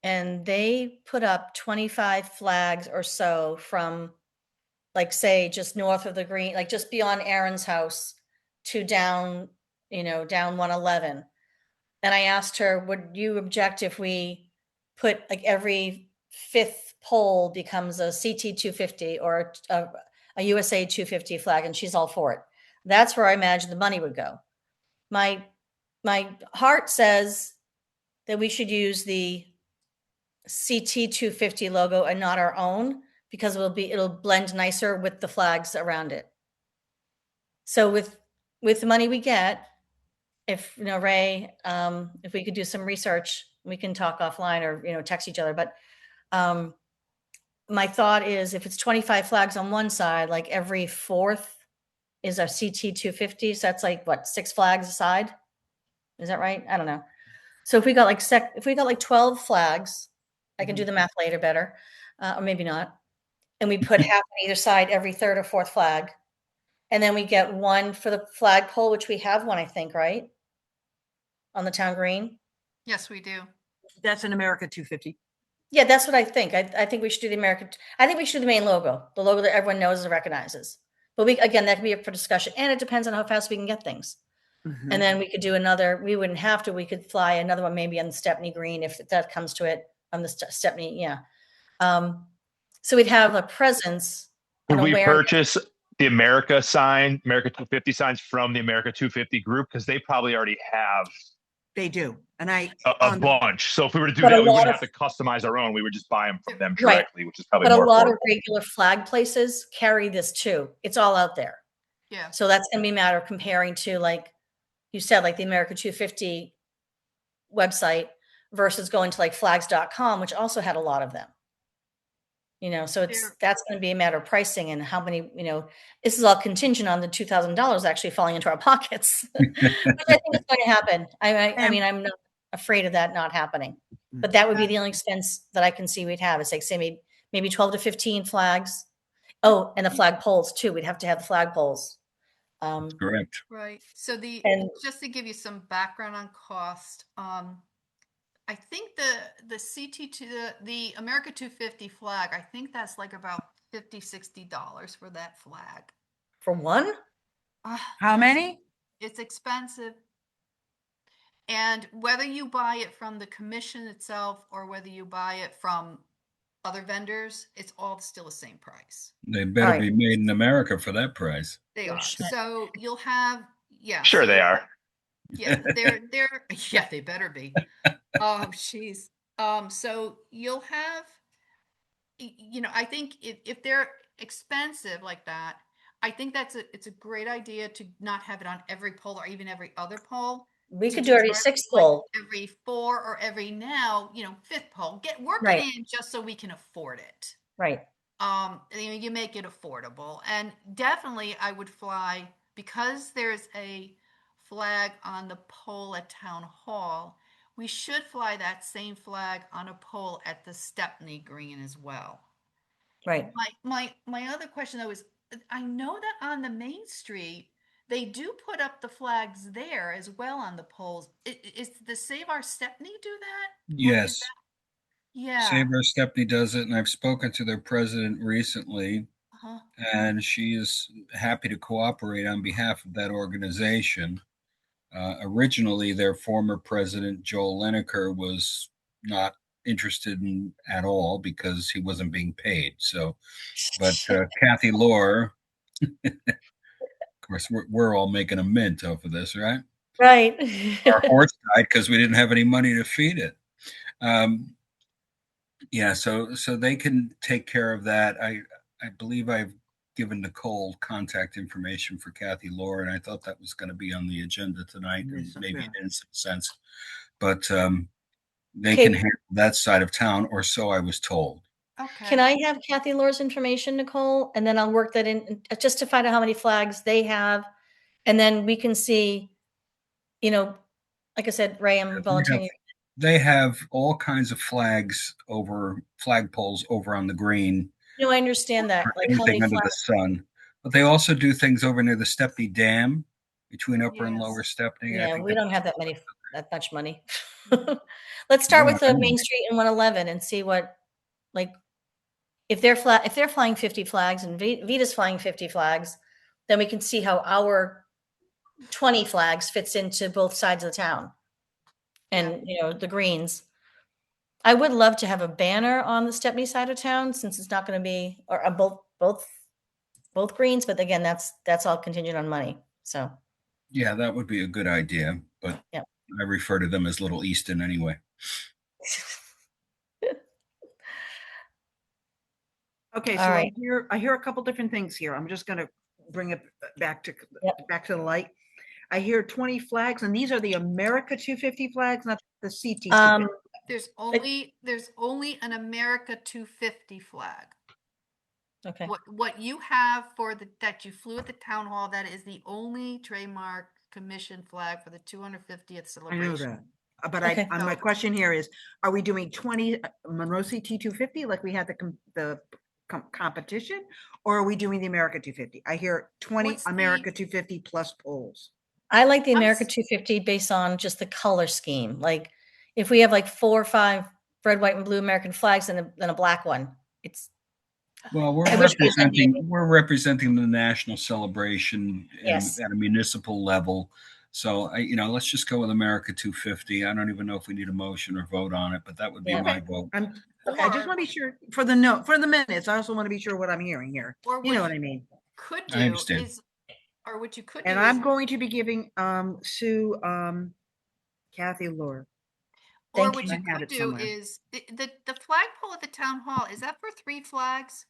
and they put up 25 flags or so from, like, say, just north of the green, like just beyond Aaron's house to down 111. And I asked her, would you object if we put like every fifth pole becomes a CT 250 or a USA 250 flag? And she's all for it. That's where I imagine the money would go. My heart says that we should use the CT 250 logo and not our own, because it'll blend nicer with the flags around it. So with the money we get, if Ray, if we could do some research, we can talk offline or text each other. But my thought is, if it's 25 flags on one side, like every fourth is a CT 250. So that's like what, 6 flags a side? Is that right? I don't know. So if we got like 12 flags, I can do the math later better, or maybe not. And we put half on either side, every third or fourth flag. And then we get one for the flagpole, which we have one, I think, right? On the town green. Yes, we do. That's an America 250. Yeah, that's what I think. I think we should do the American. I think we should do the main logo, the logo that everyone knows and recognizes. But that can be up for discussion, and it depends on how fast we can get things. Mhm. And then we could do another. We wouldn't have to. We could fly another one, maybe on the Stepney Green, if that comes to it. On the Stepney, yeah. So we'd have a presence. Would we awareness. purchase the America 250 signs from the America 250 group? Because they probably already have They do. And a on the- bunch. So if we were to do But a that, we lot wouldn't of- have to customize our own. We would just buy them from them Right. directly, which is probably But a more lot of affordable. regular flag places carry this too. It's all out there. Yeah. So that's going to be a matter of comparing to, like you said, like the America 250 website versus going to like flags.com, which also had a lot of them. So There- that's going to be a matter of pricing and how many, this is all contingent on the $2,000 actually falling into our pockets, which I think is going to happen. I mean, I'm not afraid of that not happening, but that would be the only expense that I can see we'd have. It's like, say, maybe 12 to 15 flags. Oh, and the flag poles too. We'd have to have the flag poles. Correct. Right. So And- just to give you some background on cost, I think the CT to the America 250 flag, I think that's like about $50-$60 for that flag. For one? How many? It's expensive. And whether you buy it from the commission itself or whether you buy it from other vendors, it's all still the same price. They better Right. be made in America for that price. They Oh, are. shit. So you'll have, yeah. Sure, so they are. Yeah, yeah, they better be. Oh, jeez. So you'll have, I think if they're expensive like that, I think it's a great idea to not have it on every pole or even every other pole. We to could do every start sixth like pole. every 4 or every now, fifth pole. Work Right. it in just so we can afford it. Right. You make it affordable, and definitely I would fly because there's a flag on the pole at town hall. We should fly that same flag on a pole at the Stepney Green as well. Right. My other question though is, I know that on the main street they do put up the flags there as well on the poles. Is the Save Our Stepney do that? Or is Yes. that- yeah. Sabre Stepney does it, and I've spoken to their president recently, Uh-huh. and she is happy to cooperate on behalf of that organization. Originally, their former president, Joel Lineker, was not interested in at all because he wasn't being paid. So, but Kathy Lohr, of course, we're all making a mint off of this, right? Right. Our horse died because we didn't have any money to feed it. Yeah, so they can take care of that. I believe I've given Nicole contact information for Kathy Lohr, and I thought that was going to be on the agenda tonight, and Yes, maybe yeah. it didn't make sense. But they Okay. can handle that side of town, or so I was told. Okay. Can I have Kathy Lohr's information, Nicole? And then I'll work that in just to find out how many flags they have. And then we can see, like I said, Ray, I'm volunteering. They have all kinds of flags over flagpoles over on the green, No, I understand that. Like how many anything under the flags? sun. But they also do things over near the Stepney Dam between Upper and Yes. Lower Stepney. I Yeah, think we that- don't have that much money. Let's start with Yeah, I the know. Main Street and 111 and see what, like, if they're flying 50 flags and Vita's flying 50 flags, then we can see how our 20 flags fits into both sides of the town. And, the greens. I would love to have a banner on the Stepney side of town since it's not going to be, or both greens, but again, that's all contingent on money. So, Yeah, that would be a good idea, but Yeah. I refer to them as Little Easton anyway. Okay, All so right. I hear a couple different things here. I'm just gonna bring it back to Yep. back to the light. I hear 20 flags, and these are the America 250 flags, not the CT 250. There's only an America 250 flag. Okay. What you have that you flew at the town hall, that is the only trademark commission flag for the 250th I know celebration. that. But Okay. my question here is, are we doing 20 Monroe CT 250 like we had the competition, or are we doing the America 250? I hear 20 What's the- America 250 plus poles. I like the I'm America s- 250 based on just the color scheme. Like if we have like 4 or 5 red, white, and blue American flags and a black one, it's Well, we're I wish we had representing the national celebration Yes. at a municipal level. So let's just go with America 250. I don't even know if we need a motion or vote on it, but that would be Yeah. my vote. I just want to be sure for the minutes. I also want to be sure what I'm hearing here. Or You know what what I mean? could I do understand. is, or what you could do And is, I'm going to be giving Sue Kathy Lohr. or Thank what you. you I had could it do somewhere. is the flagpole at the town hall. Is that for 3 flags?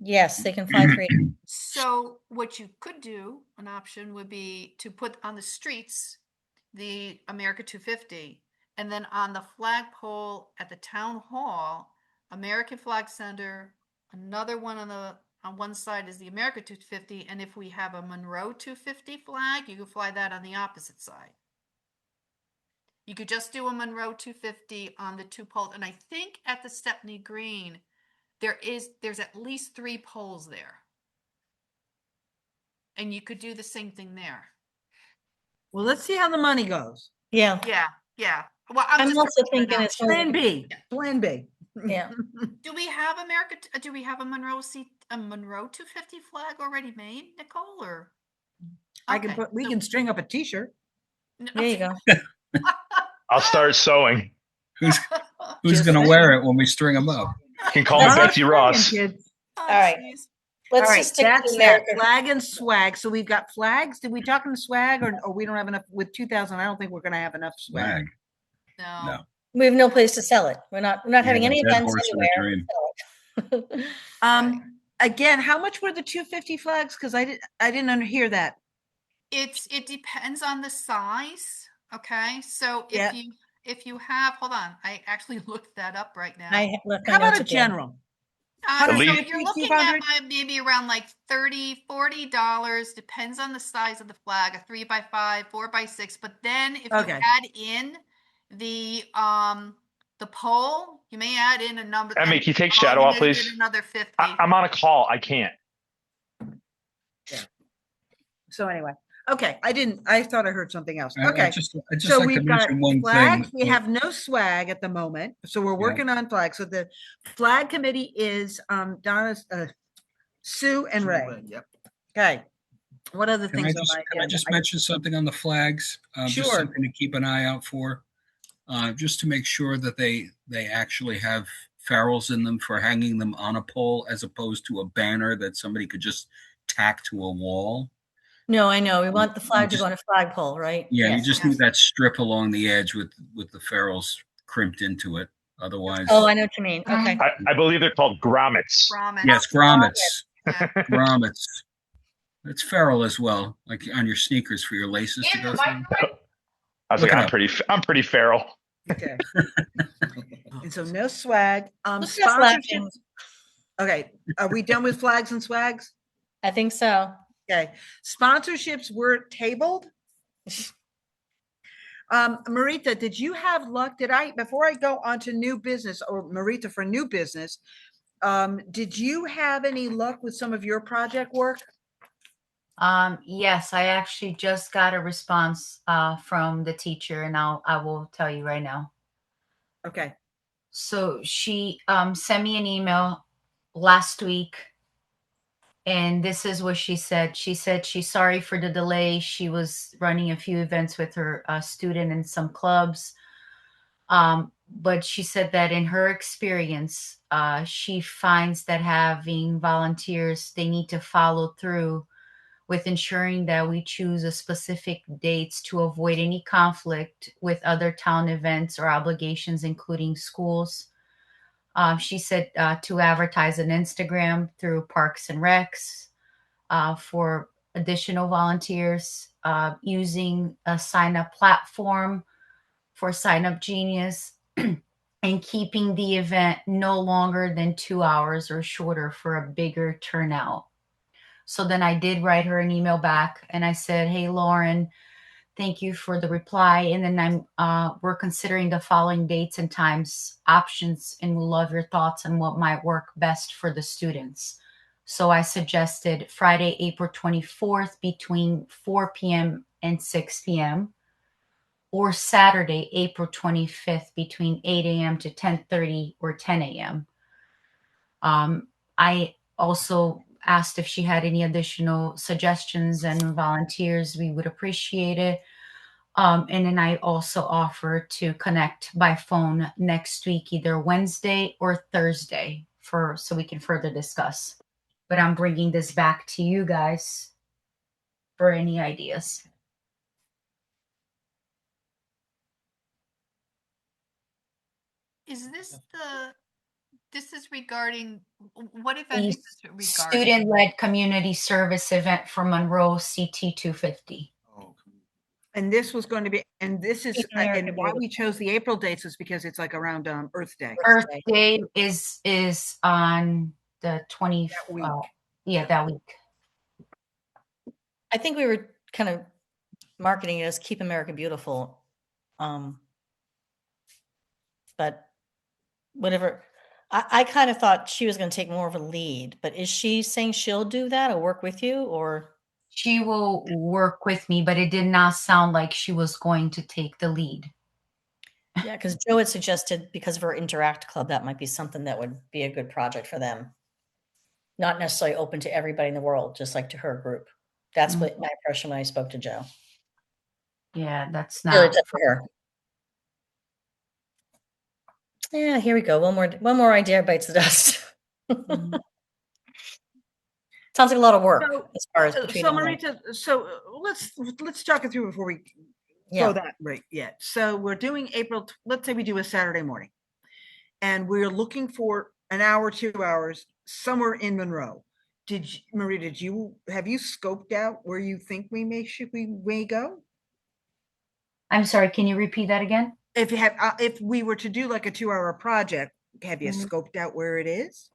Yes, they can fly 3. So what you could do, an option would be to put on the streets the America 250, and then on the flagpole at the town hall, American Flag Center, another one on one side is the America 250, and if we have a Monroe 250 flag, you can fly that on the opposite side. You could just do a Monroe 250 on the 2 poles, and I think at the Stepney Green, there's at least 3 poles there, and you could do the same thing there. Well, let's see how the money goes. Yeah. Yeah. Well, I'm I'm just also throwing it thinking out it's there. Plan B, plan B. Yeah. Do we have a Monroe 250 flag already made, Nicole, or? Okay, We so- can string up a t-shirt. There you go. I'll start sewing. Who's Just going to saying. wear it when we string them up? You can call me That's Not Betsy saying, Ross. kids. Oh, All right. jeez. All Let's right, just stick to that's the that America. flag and swag. So we've got flags. Did we talk in swag or we don't have enough with 2,000? I don't think we're going to have enough swag. Flag. No. No. We have no place to sell it. We're not having Yeah, any dead events horse in a anywhere. to sell it. Right. Again, how much were the 250 flags? Because I didn't hear that. It depends on the size. Okay, so Yeah. if you have, hold on, I actually looked that up right now. I left my How about notes a at the end. general? So least- you're looking at maybe around like $30-$40, depends on the size of the flag, a 3x5, 4x6. But then if Okay. you add in the pole, you may add in a number. Emmy, and can you take pole, Shadow you out, may please? get Another 50. I'm on a call. I can't. So anyway, okay. I thought I heard something else. I Okay. just So like to we've got mention one flags. thing. We have no swag at the moment. So we're Yeah. working on flags. So the flag committee is Donna's, Sue and Ray. Yep. Okay. What other Can I things on just, my can I agenda? just mention something on the flags? Just Sure. something to keep an eye out for, just to make sure that they actually have ferrules in them for hanging them on a pole as opposed to a banner that somebody could just tack to a wall. No, I know. We want the flag to just- go on a flagpole, right? Yeah, you Yes. just need that strip along the edge with the ferrules crimped into it. Otherwise, Oh, I know what you mean. Okay. I believe they're called grommets. Grommets. yes, grommets, Yeah. grommets. It's ferrule as well, like on your sneakers for your laces to go through. I was Look like, it I'm pretty feral. Okay. And so no swag. Look at us laughing. Sponsorships. Okay. Are we done with flags and swags? I think so. Okay. Sponsorships were tabled. Marita, did you have luck? Before I go on to new business, or Marita for new business, did you have any luck with some of your project work? Yes, I actually just got a response from the teacher, and I will tell you right now. Okay. So she sent me an email last week, and this is what she said. She said she's sorry for the delay. She was running a few events with her student and some clubs. But she said that in her experience, she finds that having volunteers, they need to follow through with ensuring that we choose a specific dates to avoid any conflict with other town events or obligations, including schools. She said to advertise on Instagram through Parks and Recs for additional volunteers, using a sign up platform for Sign Up Genius, and keeping the event no longer than 2 hours or shorter for a bigger turnout. So then I did write her an email back and I said, hey, Lauren, thank you for the reply. And then we're considering the following dates and times options, and we'll love your thoughts on what might work best for the students. So I suggested Friday, April 24th between 4 p.m. and 6 p.m. or Saturday, April 25th between 8 a.m. to 10:30 or 10 a.m. I also asked if she had any additional suggestions and volunteers. We would appreciate it. And then I also offer to connect by phone next week, either Wednesday or Thursday, so we can further discuss. But I'm bringing this back to you guys for any ideas. Is this is regarding, what event The is this regarding? student-led community service event for Monroe CT 250. And this was going to be, and this is, Keep America and why beautiful. we chose the April dates is because it's like around Earth Day. Earth Day is on the 20, That week. yeah, that week. I think we were kind of marketing it as Keep America Beautiful. But whatever, I kind of thought she was going to take more of a lead, but is she saying she'll do that or work with you or? She will work with me, but it did not sound like she was going to take the lead. Yeah, because Joe had suggested because of her Interact Club, that might be something that would be a good project for them. Not necessarily open to everybody in the world, just like to her group. That's Mhm. what my impression when I spoke to Joe. Yeah, that's Really, not. it's up to her. Yeah, here we go. One more idea bites the dust. Mhm. Sounds like a lot of work So, as far as between so all that. Marita, so let's talk it through before we Yeah. throw that right yet. So we're doing April. Let's say we do a Saturday morning, and we're looking for an hour, 2 hours somewhere in Monroe. Marie? Have you scoped out where you think we may go? I'm sorry, can you repeat that again? If we were to do like a 2 hour project, have you Mhm. scoped out where it is?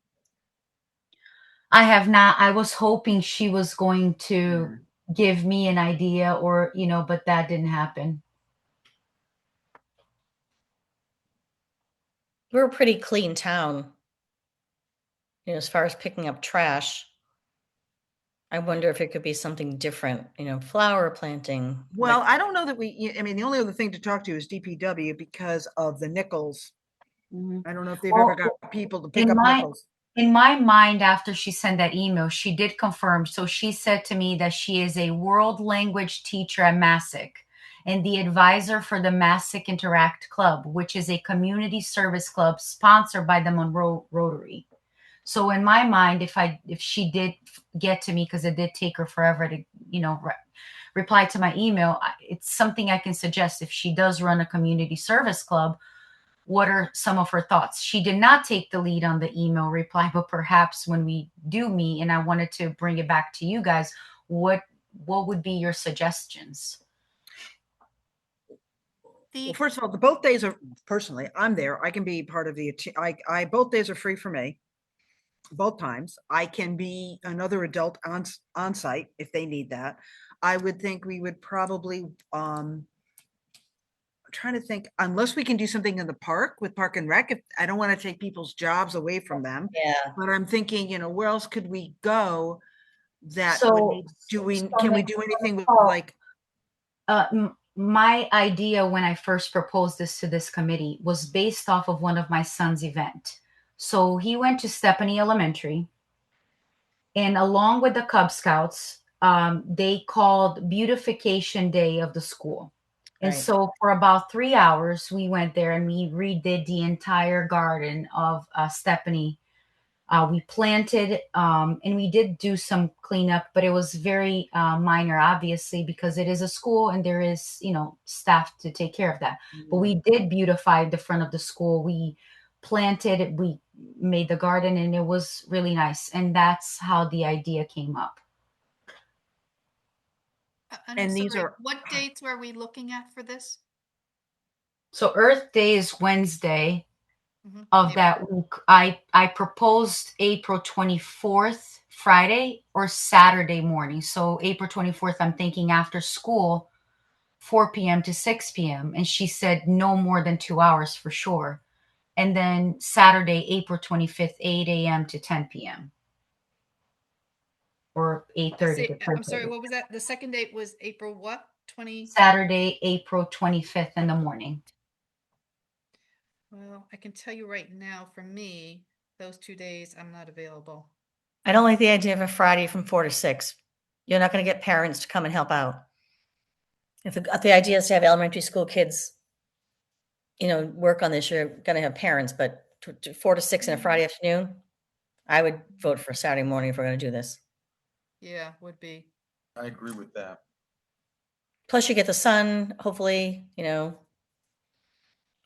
I have not. I was hoping she was going to Mhm. give me an idea or, but that didn't happen. We're a pretty clean town, as far as picking up trash. I wonder if it could be something different, flower planting. Well, like- I don't know that I mean, the only other thing to talk to is DPW because of the nickels. Mhm. I don't know if they've Well, ever got people to pick in up my nickels. in my mind, after she sent that email, she did confirm. So she said to me that she is a world language teacher at Massac and the advisor for the Massac Interact Club, which is a community service club sponsored by the Monroe Rotary. So in my mind, if she did get to me, because it did take her forever to, reply to my email, it's something I can suggest. If she does run a community service club, what are some of her thoughts? She did not take the lead on the email reply, but perhaps when we do meet, and I wanted to bring it back to you guys, what would be your suggestions? Well, first of all, the both days are personally, I'm there. I can be part of the. I both days are free for me. Both times, I can be another adult on site if they need that. I would think we would probably trying to think, unless we can do something in the park with Park and Rec. If I don't want to take people's jobs away from them, Yeah. but I'm thinking, where else could we go that would So, need, so can we do anything with Nicole, like, my idea when I first proposed this to this committee was based off of one of my son's event. So he went to Stephanie Elementary, and along with the Cub Scouts, they called Beautification Day of the school. And Right. so for about 3 hours, we went there and we redid the entire garden of Stephanie. We planted and we did do some cleanup, but it was very minor, obviously, because it is a school and there is, staff to take care of that. But we did beautify the front of the school. We planted, we made the garden, and it was really nice. And that's how the idea came up. And and these sorry, are, what dates were we looking at for this? So Earth Day is Wednesday Mhm. of April. that week. I proposed April 24th, Friday or Saturday morning. So April 24th, I'm thinking after school, 4 p.m. to 6 p.m. And she said no more than 2 hours for sure. And then Saturday, April 25th, 8 a.m. to 10 p.m. or 8:30 to I'm sorry, 10:30. what was that? The second date was April what? 20? Saturday, April 25th in the morning. Well, I can tell you right now, for me, those 2 days, I'm not available. I don't like the idea of a Friday from 4 to 6. You're not going to get parents to come and help out. If the idea is to have elementary school kids, work on this, you're going to have parents, but 4 to 6 on a Friday afternoon, I would vote for Saturday morning if we're going to do this. Yeah, would be. I agree with that. Plus you get the sun, hopefully,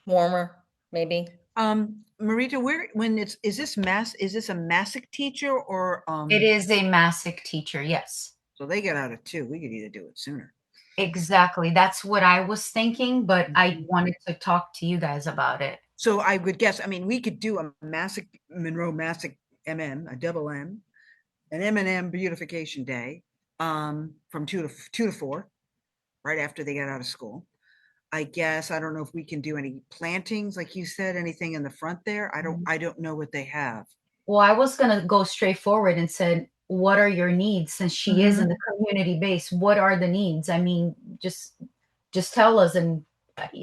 warmer, maybe. Marita, is this a Massic teacher or, It is a Massac teacher, yes. so they get out at 2, we could either do it sooner. Exactly. That's what I was thinking, but I wanted to talk to you guys about it. So I would guess, I mean, we could do a Monroe Massic a double M, an M&M beautification day, from 2 to 4, right after they get out of school. I guess, I don't know if we can do any plantings, like you said, anything in the front there. I don't know what they have. Well, I was gonna go straight forward and said, what are your needs? Since she is in the community base, what are the needs? I mean, just tell us and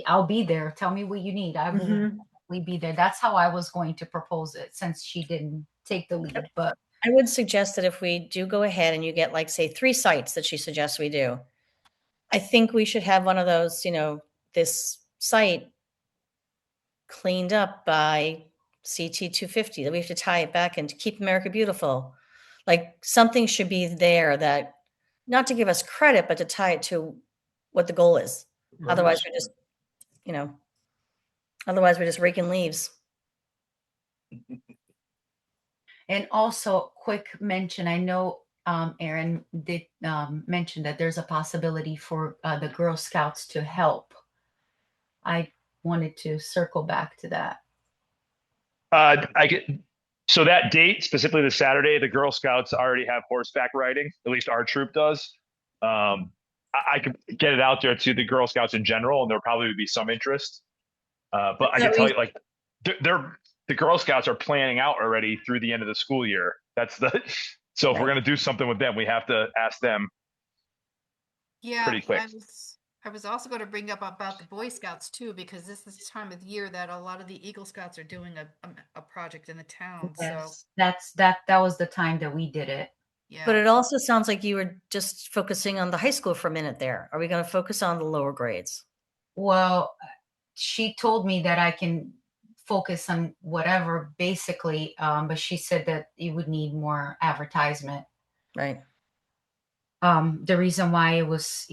I'll be there. Tell me what you need. I will definitely be there. That's how I was going to propose it since she didn't take the lead. But I would suggest that if we do go ahead and you get like, say, 3 sites that she suggests we do, I think we should have one of those, this site cleaned up by CT 250, that we have to tie it back and to keep America beautiful. Like something should be there that, not to give us credit, but to tie it to what the goal is. Otherwise we're just raking leaves. and also quick mention, I know Aaron did mention that there's a possibility for the Girl Scouts to help. I wanted to circle back to that. I get so that date, specifically the Saturday, the Girl Scouts already have horseback riding. At least our troop does. I could get it out there to the Girl Scouts in general, and there'll probably be some interest. But I can tell you, like, the Girl Scouts are planning out already through the end of the school year. So if we're gonna do something with them, we have to ask them. Yeah, pretty quick. I was also going to bring up about the Boy Scouts too, because this is the time of year that a lot of the Eagle Scouts are doing a project in the town. Yes, So that was the time that we did it. yeah, But it also sounds like you were just focusing on the high school for a minute there. Are we going to focus on the lower grades? Well, she told me that I can focus on whatever basically, but she said that it would need more advertisement. Right. The reason why it was,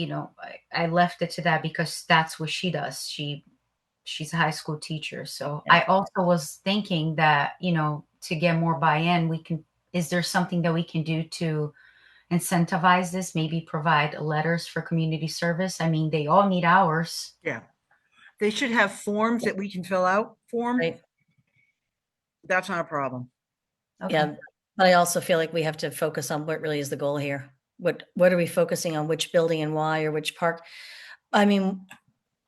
I left it to that because that's what she does. She's a high school teacher. So Yeah. I also was thinking that, to get more buy-in, is there something that we can do to incentivize this? Maybe provide letters for community service. I mean, they all need hours. Yeah. They should have forms that we can fill out for them. Right. That's not a problem. Okay. Yeah. But I also feel like we have to focus on what really is the goal here. What are we focusing on, which building and why, or which park? I mean,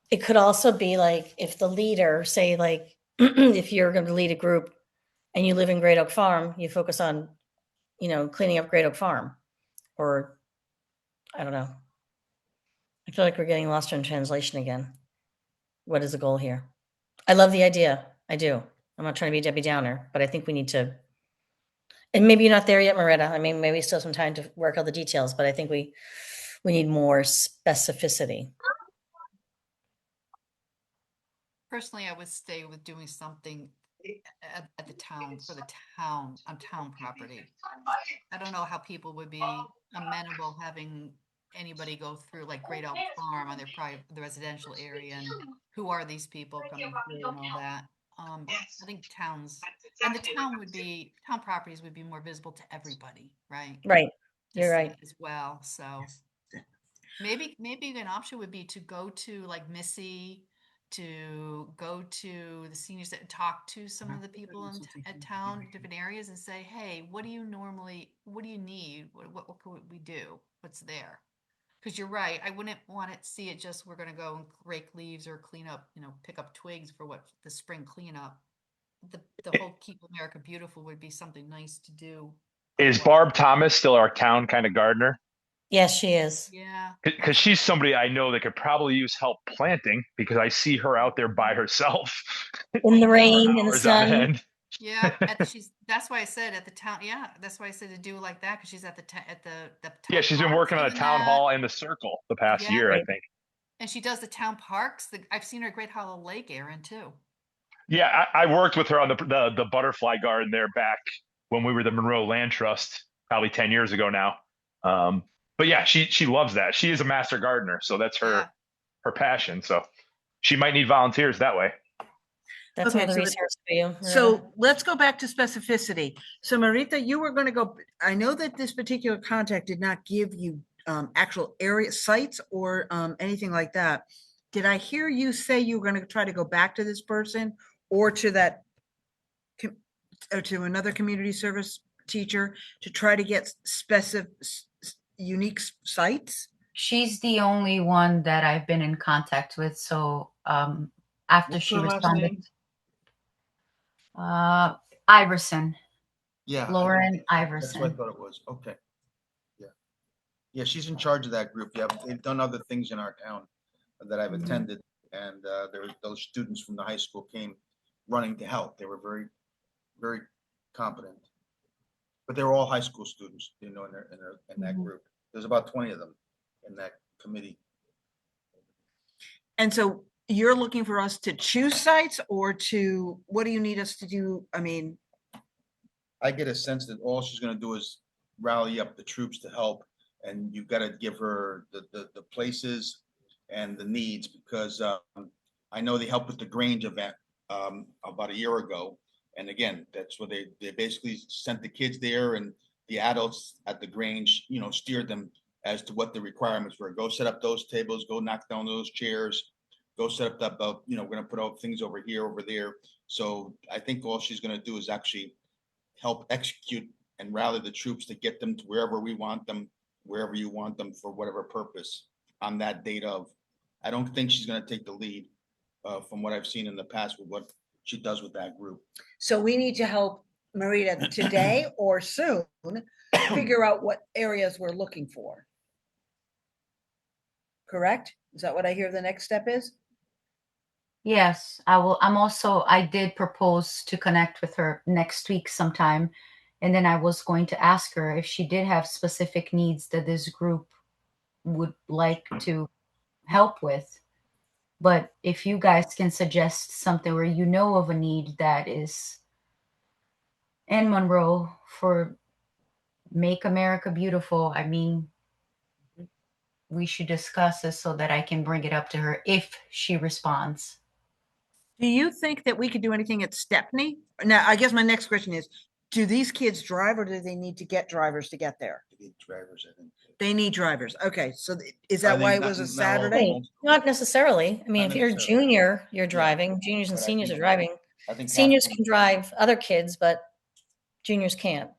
it could also be like if the leader, say like, if you're going to lead a group and you live in Great Oak Farm, you focus on, cleaning up Great Oak Farm, or I don't know. I feel like we're getting lost in translation again. What is the goal here? I love the idea. I do. I'm not trying to be Debbie Downer, but I think we need to, and maybe you're not there yet, Moretta. I mean, maybe we still have some time to work out the details, but I think we need more specificity. personally, I would stay with doing something at the town, for the town, on town property. I don't know how people would be amenable having anybody go through like Great Elk Farm on the residential area, and who are these people coming through and all that. I think and the town properties would be more visible to everybody, right? Right. To You're see right. as well. So maybe an option would be to go to like Missy, to go to the seniors and talk to some of the people at town, different areas, and say, hey, what do you need? What could we do? What's there? Because you're right. I wouldn't want to see it just, we're going to go and rake leaves or clean up, pick up twigs for what the spring cleanup. The whole Keep America Beautiful would be something nice to do. Is Barb Thomas still our town kind of gardener? Yes, she is. Yeah. Because she's somebody I know that could probably use help planting, because I see her out there by herself. In the rain, in the hours on sun. end. Yeah, that's why I said at the town. Yeah, that's why I said to do like that, because she's at the Yeah, she's been parks working on a doing town that. hall and the circle the past Yeah. year, I Right. think. And she does the town parks. I've seen her at Great Hollow Lake, Aaron, too. Yeah, I worked with her on the butterfly garden there back when we were the Monroe Land Trust, probably 10 years ago now. But yeah, she loves that. She is a master gardener, so that's Yeah. her passion. So she might need volunteers that way. That's Okay, another so resource for you. So let's go back to specificity. So Marita, you were going to go, I know that this particular contact did not give you actual area sites or anything like that. Did I hear you say you were going to try to go back to this person or to that or to another community service teacher to try to get specific, unique sites? She's the only one that I've been in contact with. So after What's she her last responded, name? Iverson, Yeah. Lauren That's what I Iverson. thought it was. Okay. Yeah. Yeah, she's in charge of that group. Yeah, they've done other things in our town that I've Mhm. attended. And those students from the high school came running to help. They were very, very competent. But they were all high school students, in that Mhm. group. There's about 20 of them in that committee. And so you're looking for us to choose sites or to, what do you need us to do? I mean, I get a sense that all she's gonna do is rally up the troops to help, and you've got to give her the places and the needs, because I know they helped with the Grange event about a year ago. And again, that's where they basically sent the kids there, and the adults at the Grange, steered them as to what the requirements were. Go set up those tables, go knock down those chairs, go set up that, we're gonna put out things over here, over there. So I think all she's gonna do is actually help execute and rally the troops to get them to wherever we want them, wherever you want them, for whatever purpose on that date of. I don't think she's gonna take the lead from what I've seen in the past with what she does with that group. so we need to help Marita today or soon figure out what areas we're looking for. Correct? Is that what I hear the next step is? Yes, I will. I did propose to connect with her next week sometime. And then I was going to ask her if she did have specific needs that this group would like to help with. But if you guys can suggest something where you know of a need that is in Monroe for Make America Beautiful, I mean, we should discuss this so that I can bring it up to her if she responds. Do you think that we could do anything at Stepney? Now, I guess my next question is, do these kids drive or do they need to get drivers to get there? To get drivers, I think. They need drivers. Okay, so is I that why think it was a not all Saturday? of them. Not necessarily. I mean, Not if you're a necessarily. junior, you're driving. Juniors and But I seniors are think- driving. I think Seniors Catherine- can drive other kids, but juniors can't,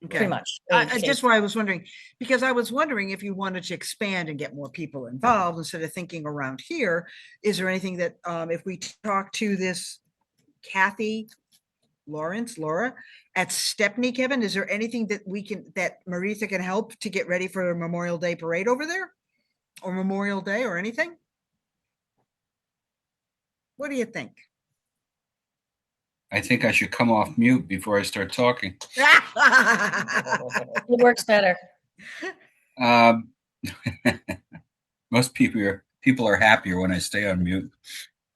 Okay. pretty much. Just why I was wondering, because I was wondering if you wanted to expand and get more people involved instead of thinking around here, is there anything that, if we talk to this Kathy Laura at Stepney, Kevin, is there anything that that Marisa can help to get ready for a Memorial Day parade over there? Or Memorial Day or anything? What do you think? I think I should come off mute before I start talking. It works better. Um, most people are happier when I stay on mute.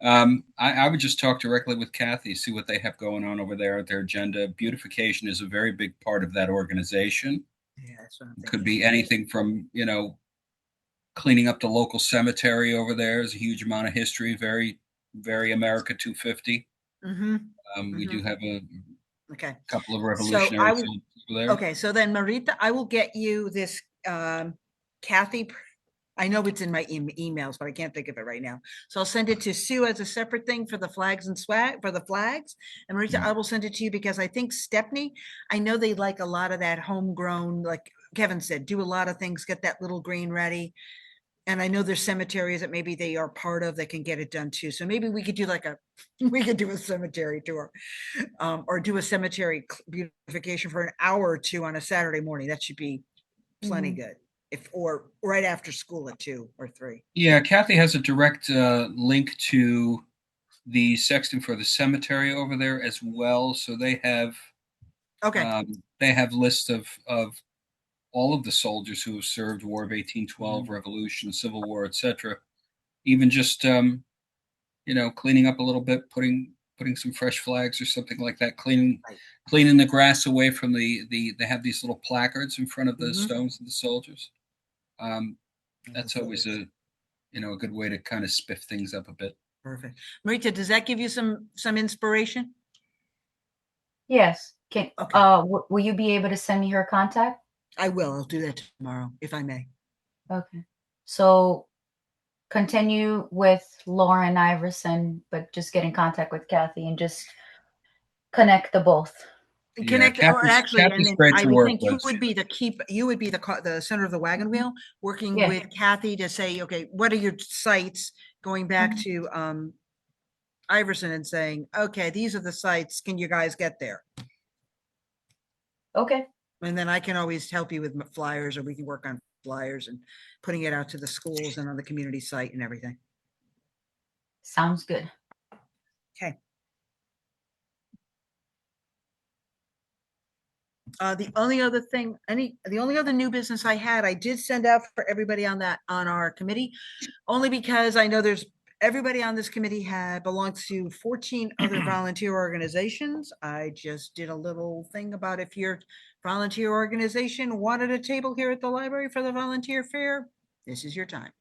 I would just talk directly with Kathy, see what they have going on over there at their agenda. Beautification is a very big part of that organization. Yeah, that's what I'm It could thinking. be anything from, cleaning up the local cemetery over there. There's a huge amount of history, very, very America 250. Mhm. We do have a Okay. couple of So revolutionary I will, soldiers over there. okay, so then Marita, I will get you this Kathy. I know it's in my emails, but I can't think of it right now. So I'll send it to Sue as a separate thing for the flags and swag for the flags. And Marita, I will send it to you because I think Stepney, I know they like a lot of that homegrown, like Kevin said, do a lot of things, get that little green ready. And I know there's cemeteries that maybe they are part of that can get it done too. So maybe we could do we could do a cemetery tour, or do a cemetery beautification for an hour or two on a Saturday morning. That should be plenty good. Or right after school at 2 or 3. Yeah, Kathy has a direct link to the sexton for the cemetery over there as well. So they have lists of all of the soldiers who have served War of 1812, Revolution, Civil War, etc. Even just cleaning up a little bit, putting some fresh flags or something like that, cleaning the grass away from the they have these little placards in front of the stones of the soldiers. That's always a good way to kind of spiff things up a bit. Perfect. Marita, does that give you some inspiration? Yes. Will you be able to send me her contact? I will. I'll do that tomorrow, if I may. Okay. So continue with Lauren Iverson, but just get in contact with Kathy and just connect the both. Connect, or actually, and Kathy's then great I to would work think you with. would be the center of the wagon wheel, working Yeah. with Kathy to say, okay, what are your sites? Going back to Iverson and saying, okay, these are the sites. Can you guys get there? Okay. And then I can always help you with flyers, or we can work on flyers and putting it out to the schools and on the community site and everything. Sounds good. Okay. The only other thing, the only other new business I had, I did send out for everybody on our committee, only because I know everybody on this committee belongs to 14 other volunteer organizations. I just did a little thing about if your volunteer organization wanted a table here at the library for the volunteer fair, this is your time.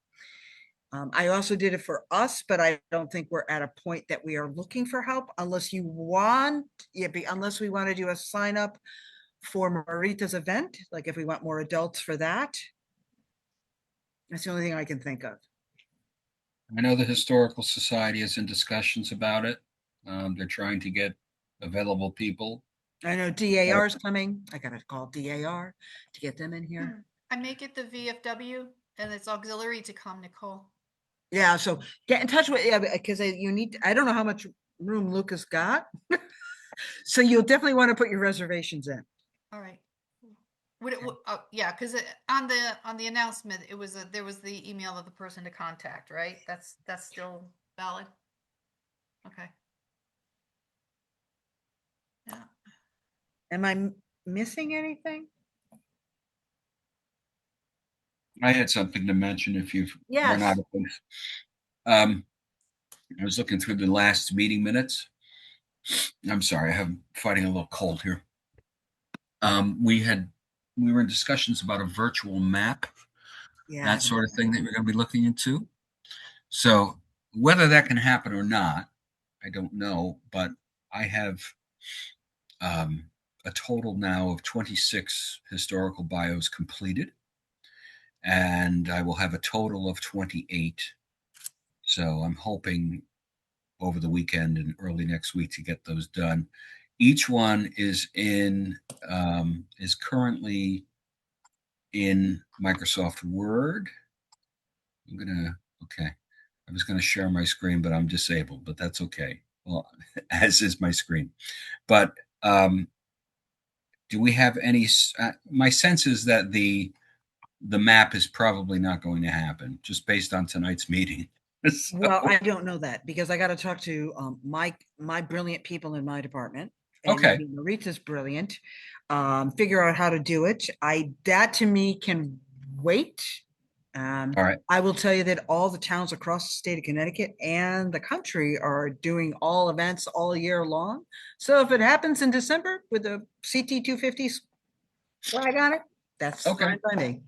I also did it for us, but I don't think we're at a point that we are looking for help unless we want to do a sign up for Marita's event, like if we want more adults for that. That's the only thing I can think of. I know the Historical Society is in discussions about it. They're trying to get available people. I know DAR is coming. I gotta call DAR to get them in here. I make it the VFW, and it's auxiliary to come, Nicole. Yeah, so get in touch with, because I don't know how much room Lucas got. So you'll definitely want to put your reservations in. All right. Yeah, because on the announcement, there was the email of the person to contact, right? That's still valid. Okay. Yeah. Am I missing anything? I had something to mention if you've run out Yes. of things. I was looking through the last meeting minutes. I'm sorry, I'm fighting a little cold here. We were in discussions about a virtual map, Yeah. that sort of thing that we're going to be looking into. So whether that can happen or not, I don't know, but I have a total now of 26 historical bios completed, and I will have a total of 28. So I'm hoping over the weekend and early next week to get those done. Each one is currently in Microsoft Word. I was gonna share my screen, but I'm disabled, but that's okay. Well, as is my screen. But do we have any? My sense is that the map is probably not going to happen, just based on tonight's meeting. So, Well, I don't know that because I got to talk to my brilliant people in my department. And okay. maybe Marita's brilliant. Figure out how to do it. That to me can wait. All right. I will tell you that all the towns across the state of Connecticut and the country are doing all events all year long. So if it happens in December with the CT 250 flag on it, that's Okay. fine by me.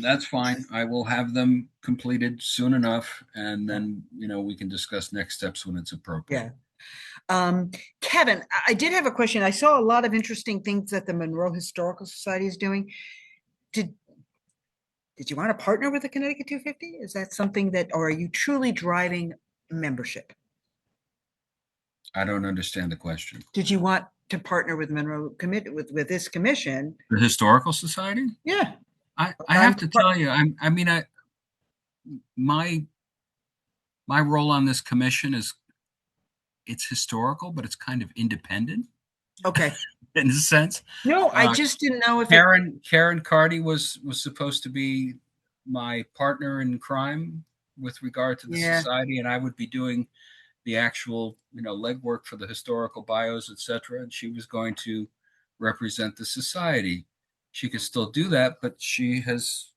That's fine. I will have them completed soon enough, and then we can discuss next steps when it's appropriate. Yeah. Kevin, I did have a question. I saw a lot of interesting things that the Monroe Historical Society is doing. Did you want to partner with the Connecticut 250? Is that something or are you truly driving membership? I don't understand the question. Did you want to partner with Monroe with this commission? The Historical Society? Yeah. I have to tell you, my role on this commission it's historical, but it's kind of independent. Okay. In a sense. No, I just didn't know if Karen Carty was supposed to be my partner in crime with regard to the society, and I would be doing the actual legwork for the historical bios, etc. And she was going to represent the society. She could still do that, but she has,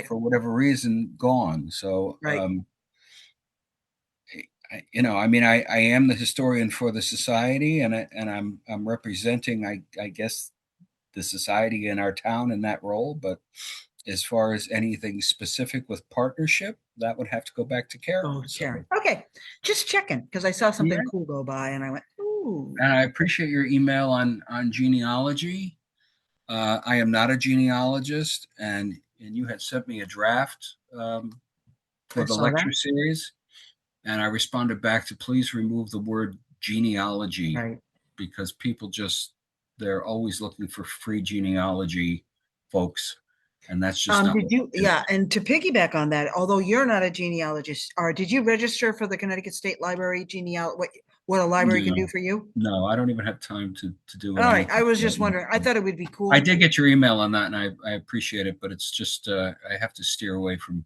for whatever reason, gone. So, right. I am the historian for the society, and I'm representing, I guess, the society in our town in that role. But as far as anything specific with partnership, that would have to go back to Karen. Oh, Karen. Okay, just checking because I saw something cool go by, and I went, ooh. And I appreciate your email on genealogy. I am not a genealogist, and you had sent me a draft for the lecture series. And I responded back to please remove the word genealogy, right, because people just they're always looking for free genealogy folks, and that's just not. Did what you, we do. yeah, and to piggyback on that, although you're not a genealogist, or did you register for the Connecticut State Library what a library can do No. for you? No, I don't even have time to do All right, anything I was right just now. wondering, I thought it would be cool. I did get your email on that, and I appreciate it, but it's just I have to steer away from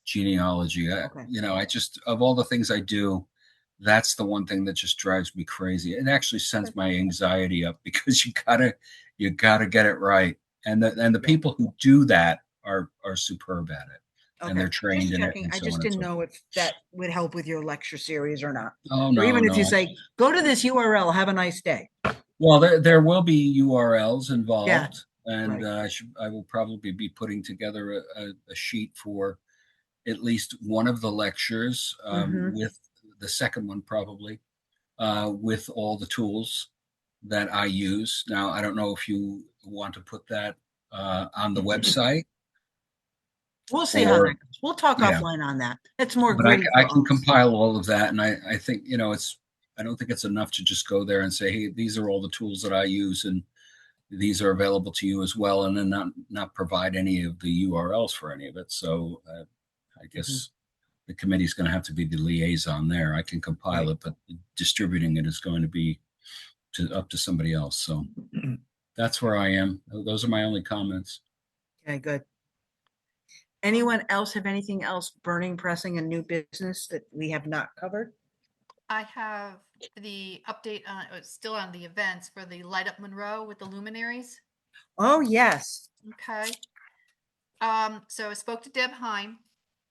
genealogy. Okay. I just, of all the things I do, that's the one thing that just drives me crazy. It actually sends my anxiety up because you gotta get it right, and the Yeah. people who do that are superb at it, and Okay, they're trained just in it, checking. and I so just on and didn't so know forth. if that would help with your lecture series or not. Oh Or no, even if you no. say, go to this URL, have a nice day. Well, there will be URLs involved, and right. I will probably be putting together a sheet for at least one of the lectures, Mhm. with the second one probably, with all the tools that I use. Now, I don't know if you want to put that on the website, We'll see how that or goes. We'll talk yeah, offline on that. It's more but I, gritty I for can us. compile all of that, and I think I don't think it's enough to just go there and say, hey, these are all the tools that I use, and these are available to you as well, and then not provide any of the URLs for any of it. So I guess the committee's going to have to be the liaison there. I can compile Right. it, but distributing it is going to be up to somebody else. So that's where I am. Those are my only comments. Okay, good. Anyone else have anything else burning, pressing, and new business that we have not covered? I have the update on, it's still on the events for the Light Up Monroe with the luminaries. Oh, yes. Okay. So I spoke to Deb Heim,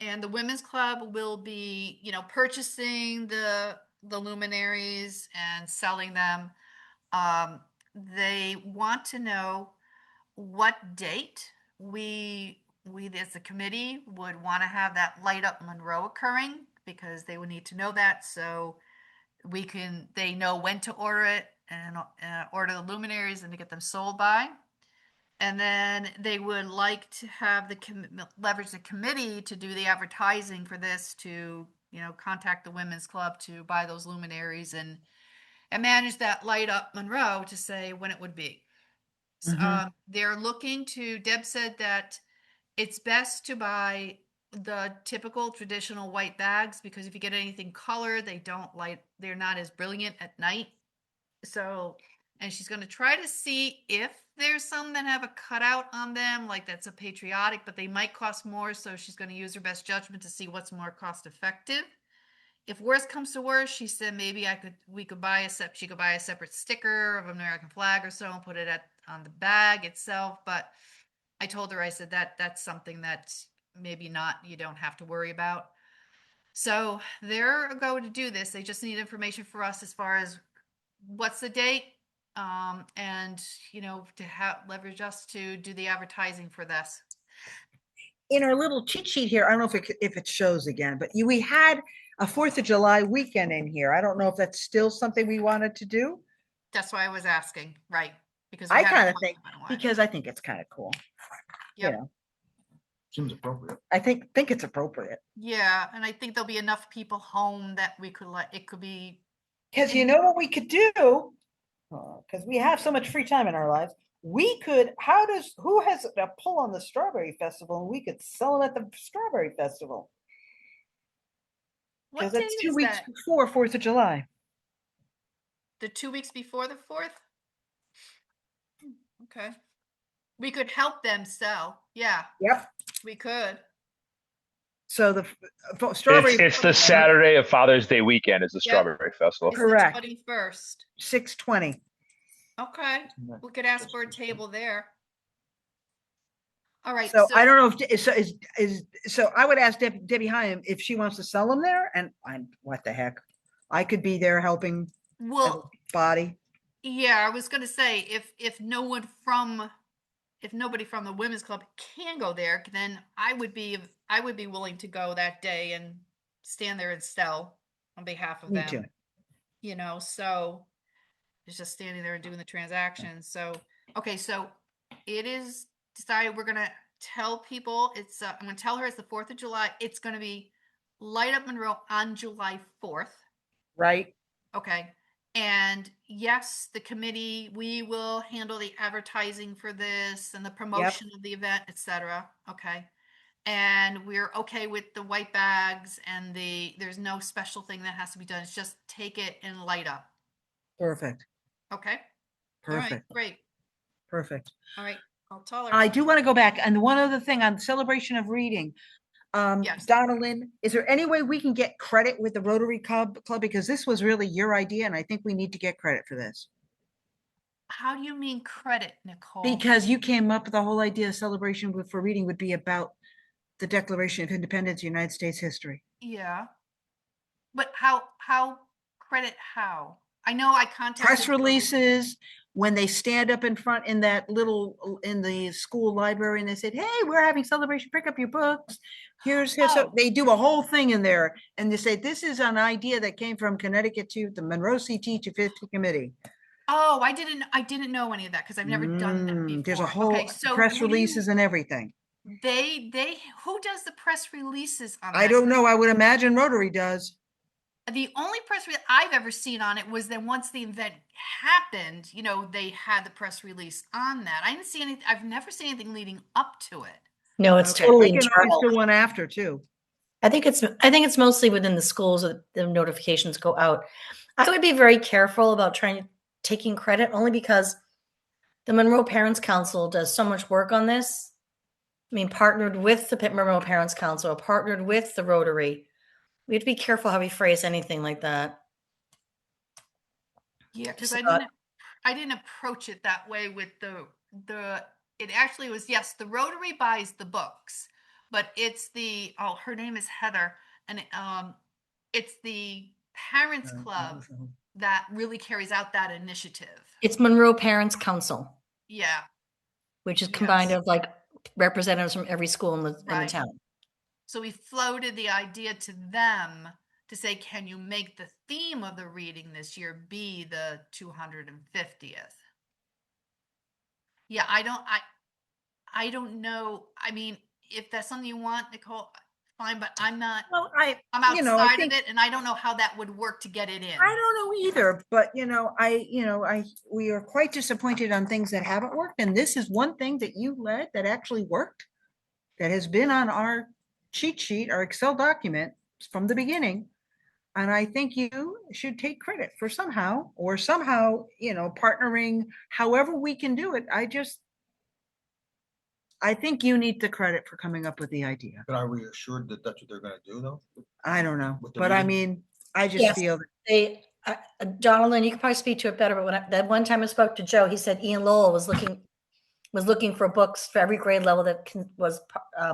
and the Women's Club will be, purchasing the luminaries and selling them. They want to know what date we as a committee would want to have that Light Up Monroe occurring, because they would need to know that, so they know when to order it and order the luminaries and to get them sold by. And then they would like to have leverage the committee to do the advertising for this, to contact the Women's Club to buy those luminaries and manage that Light Up Monroe to say when it would be. So, they're looking to. Deb said that it's best to buy the typical traditional white bags, because if you get anything colored, they're not as brilliant at night. So, and she's going to try to see if there's some that have a cutout on them, like that's a patriotic, but they might cost more. So she's going to use her best judgment to see what's more cost effective. If worse comes to worse, she said maybe she could buy a separate sticker of an American flag or so and put it on the bag itself. But I told her, I said that's something that maybe not, you don't have to worry about. So they're going to do this. They just need information for us as far as what's the date, and to leverage us to do the advertising for this. In our little cheat sheet here, I don't know if it shows again, but we had a 4th of July weekend in here. I don't know if that's still something we wanted to do. That's why I was asking, right? Because I kind of think, because I think it's kind of cool. Yep. Seems appropriate. I think it's appropriate. Yeah, and I think there'll be enough people home that we could it could be. Because you know what we could do? Because we have so much free time in our lives. We could, who has a pull on the Strawberry Festival, and we could sell them at the Strawberry Festival. What Because day that's is 2 weeks that? before 4th of July. The 2 weeks before the 4th? Okay. We could help them sell. Yeah, Yep. we could. So the Strawberry. It's the Saturday of Father's Day weekend is the Yep. Strawberry Festival. It's Correct. the 21st. 6:20. Okay. We could ask for a table there. All right. So I don't know if so I would ask Debbie Hyam if she wants to sell them there, and what the heck, I could be there helping as a Well, body. yeah, I was going to say if nobody from the Women's Club can go there, then I would be willing to go that day and stand there and sell on behalf of Me them. too. So it's just standing there and doing the transaction. So okay, so it is decided we're gonna tell people I'm gonna tell her it's the 4th of July. It's gonna be Light Up Monroe on July 4th. Right. Okay. And yes, the committee, we will handle the advertising for this and the promotion of the event, etc. Okay. And we're okay with the white bags and there's no special thing that has to be done. It's just take it and light up. Perfect, Okay. All right, perfect, great. perfect. All right. I'll tell her. I do want to go back, and one other thing on celebration of reading. Yes. Donalyn, is there any way we can get credit with the Rotary Club? Because this was really your idea, and I think we need to get credit for this. How do you mean credit, Nicole? Because you came up with the whole idea of celebration for reading would be about the Declaration of Independence, United States history. Yeah. But how credit how? I know I contacted Press the Rotary- releases, when they stand up in front in that little, in the school library and they said, hey, we're having celebration, pick up your books. Here's, so Oh. they do a whole thing in there and they say, this is an idea that came from Connecticut to the Monroe CT 250 committee. Oh, I didn't know any of that because I've never done that before. There's a whole Okay, so press what do you- releases and everything. they who does the press releases on that? I don't know. I would imagine Rotary does. The only press release I've ever seen on it was that once the event happened, you know, they had the press release on that. I didn't see anything. I've never seen anything leading up to it. No, it's Okay, totally I can internal. always do one after too. I think it's mostly within the schools that the notifications go out. I would be very careful about taking credit only because the Monroe Parents Council does so much work on this. I mean, partnered with the Monroe Parents Council, partnered with the Rotary. We have to be careful how we phrase anything like that. Yeah, because Just I didn't approach it that way with the it actually was, yes, the Rotary buys the books, but it's her name is Heather, and it's the parents club that really carries out that initiative. It's Monroe Parents Council, Yeah. which is combined Yes. of like representatives from every school in the Right. town. So we floated the idea to them to say, can you make the theme of the reading this year be the 250th? Yeah, I don't know. I mean, if that's something you want, Nicole, fine, but I'm not, Well, I'm I outside think, of it and I don't know how that would work to get it in. I don't know either, but we are quite disappointed on things that haven't worked. And this is one thing that you led that actually worked. That has been on our cheat sheet, our Excel document from the beginning. And I think you should take credit for somehow, partnering, however we can do it. I think you need the credit for coming up with the idea. But are we assured that that's what they're gonna do though? I don't know, With the but I reading? mean, I just Yes. feel, Donalyn, you could probably speak to it better, but that one time I spoke to Joe, he said Ian Lowell was looking for books for every grade level that was. I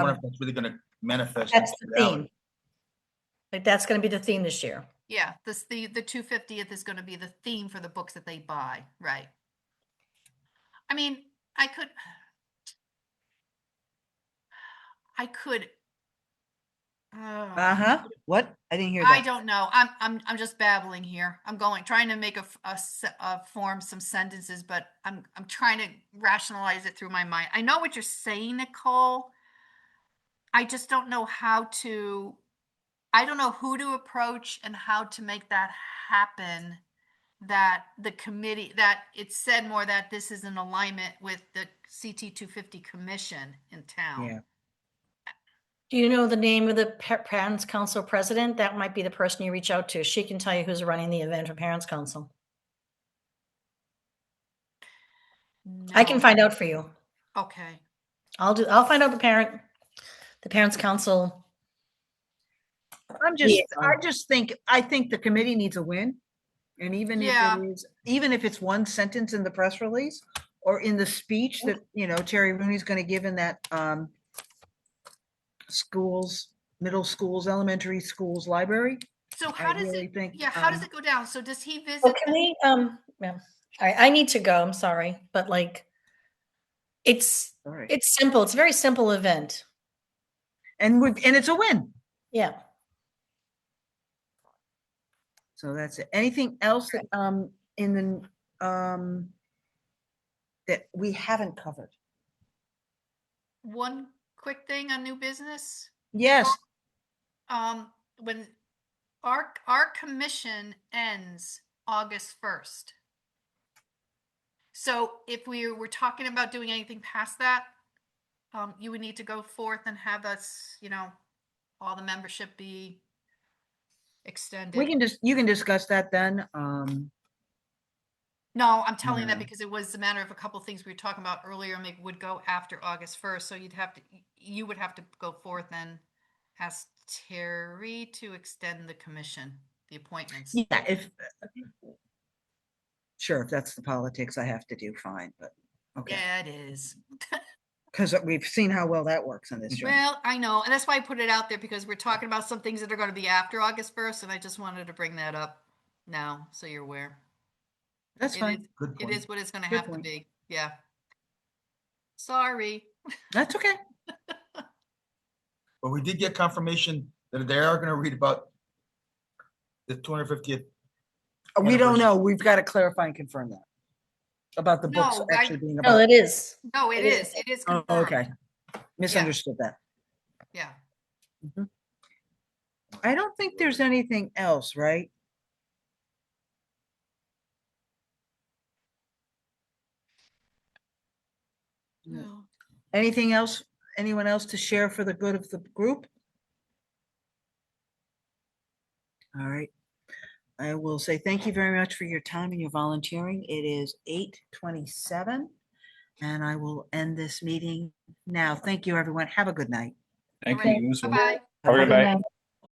wonder if that's really gonna manifest. That's in the reality. theme. Like that's going to be the theme this year. Yeah, the 250th is going to be the theme for the books that they buy, right? I mean, I could what? I didn't hear I that. don't know. I'm just babbling here. I'm trying to make a form some sentences, but I'm trying to rationalize it through my mind. I know what you're saying, Nicole. I just don't know I don't know who to approach and how to make that happen. That the committee, that it said more that this is in alignment with the CT 250 commission in town. Yeah. Do you know the name of the Parents Council president? That might be the person you reach out to. She can tell you who's running the event for Parents Council. I can No. find out for you. Okay. I'll find out the Parents Council. I think the committee needs a win. And even if it's one sentence in the press release or in the speech that, Terry Rooney's going to give in that schools, middle schools, elementary schools library. So how does really it, think, how does it go down? So does he visit? Oh, can we, yeah. I need to go. I'm sorry, but like, it's simple. It's a very simple event. And it's a win. Yeah. So that's it. Anything else that, that we haven't covered? One quick thing on new business. Yes. When our commission ends August 1st. So if we were talking about doing anything past that, you would need to go forth and have us, all the membership be extended. You can discuss that then. No, I'm telling you that Yeah. because it was a matter of a couple of things we were talking about earlier, and maybe would go after August 1st. So you would have to go forth and ask Terry to extend the commission, the appointments. Yeah, sure, if that's the politics I have to do, fine, but okay. Yeah, it is. Because we've seen how well that works in this job. Well, I know, and that's why I put it out there because we're talking about some things that are going to be after August 1st, and I just wanted to bring that up now so you're aware. That's It fine. is- Good It point. is what it's going to Good have to point. be. Yeah. Sorry. That's okay. But we did get confirmation that they are gonna read about the 250th. We don't Anniversary. know. We've got to clarify and confirm that about the books No, actually being No, about. it is. No, it is. It is Oh, confirmed. okay. Misunderstood that. Yeah. I don't think there's anything else, right? No. Anything else? Anyone else to share for the good of the group? All right. I will say thank you very much for your time and your volunteering. It is 8:27, and I will end this meeting now. Thank you, everyone. Have a good night. Thank All right. you. You as well. Bye-bye. Have a good Good night. night.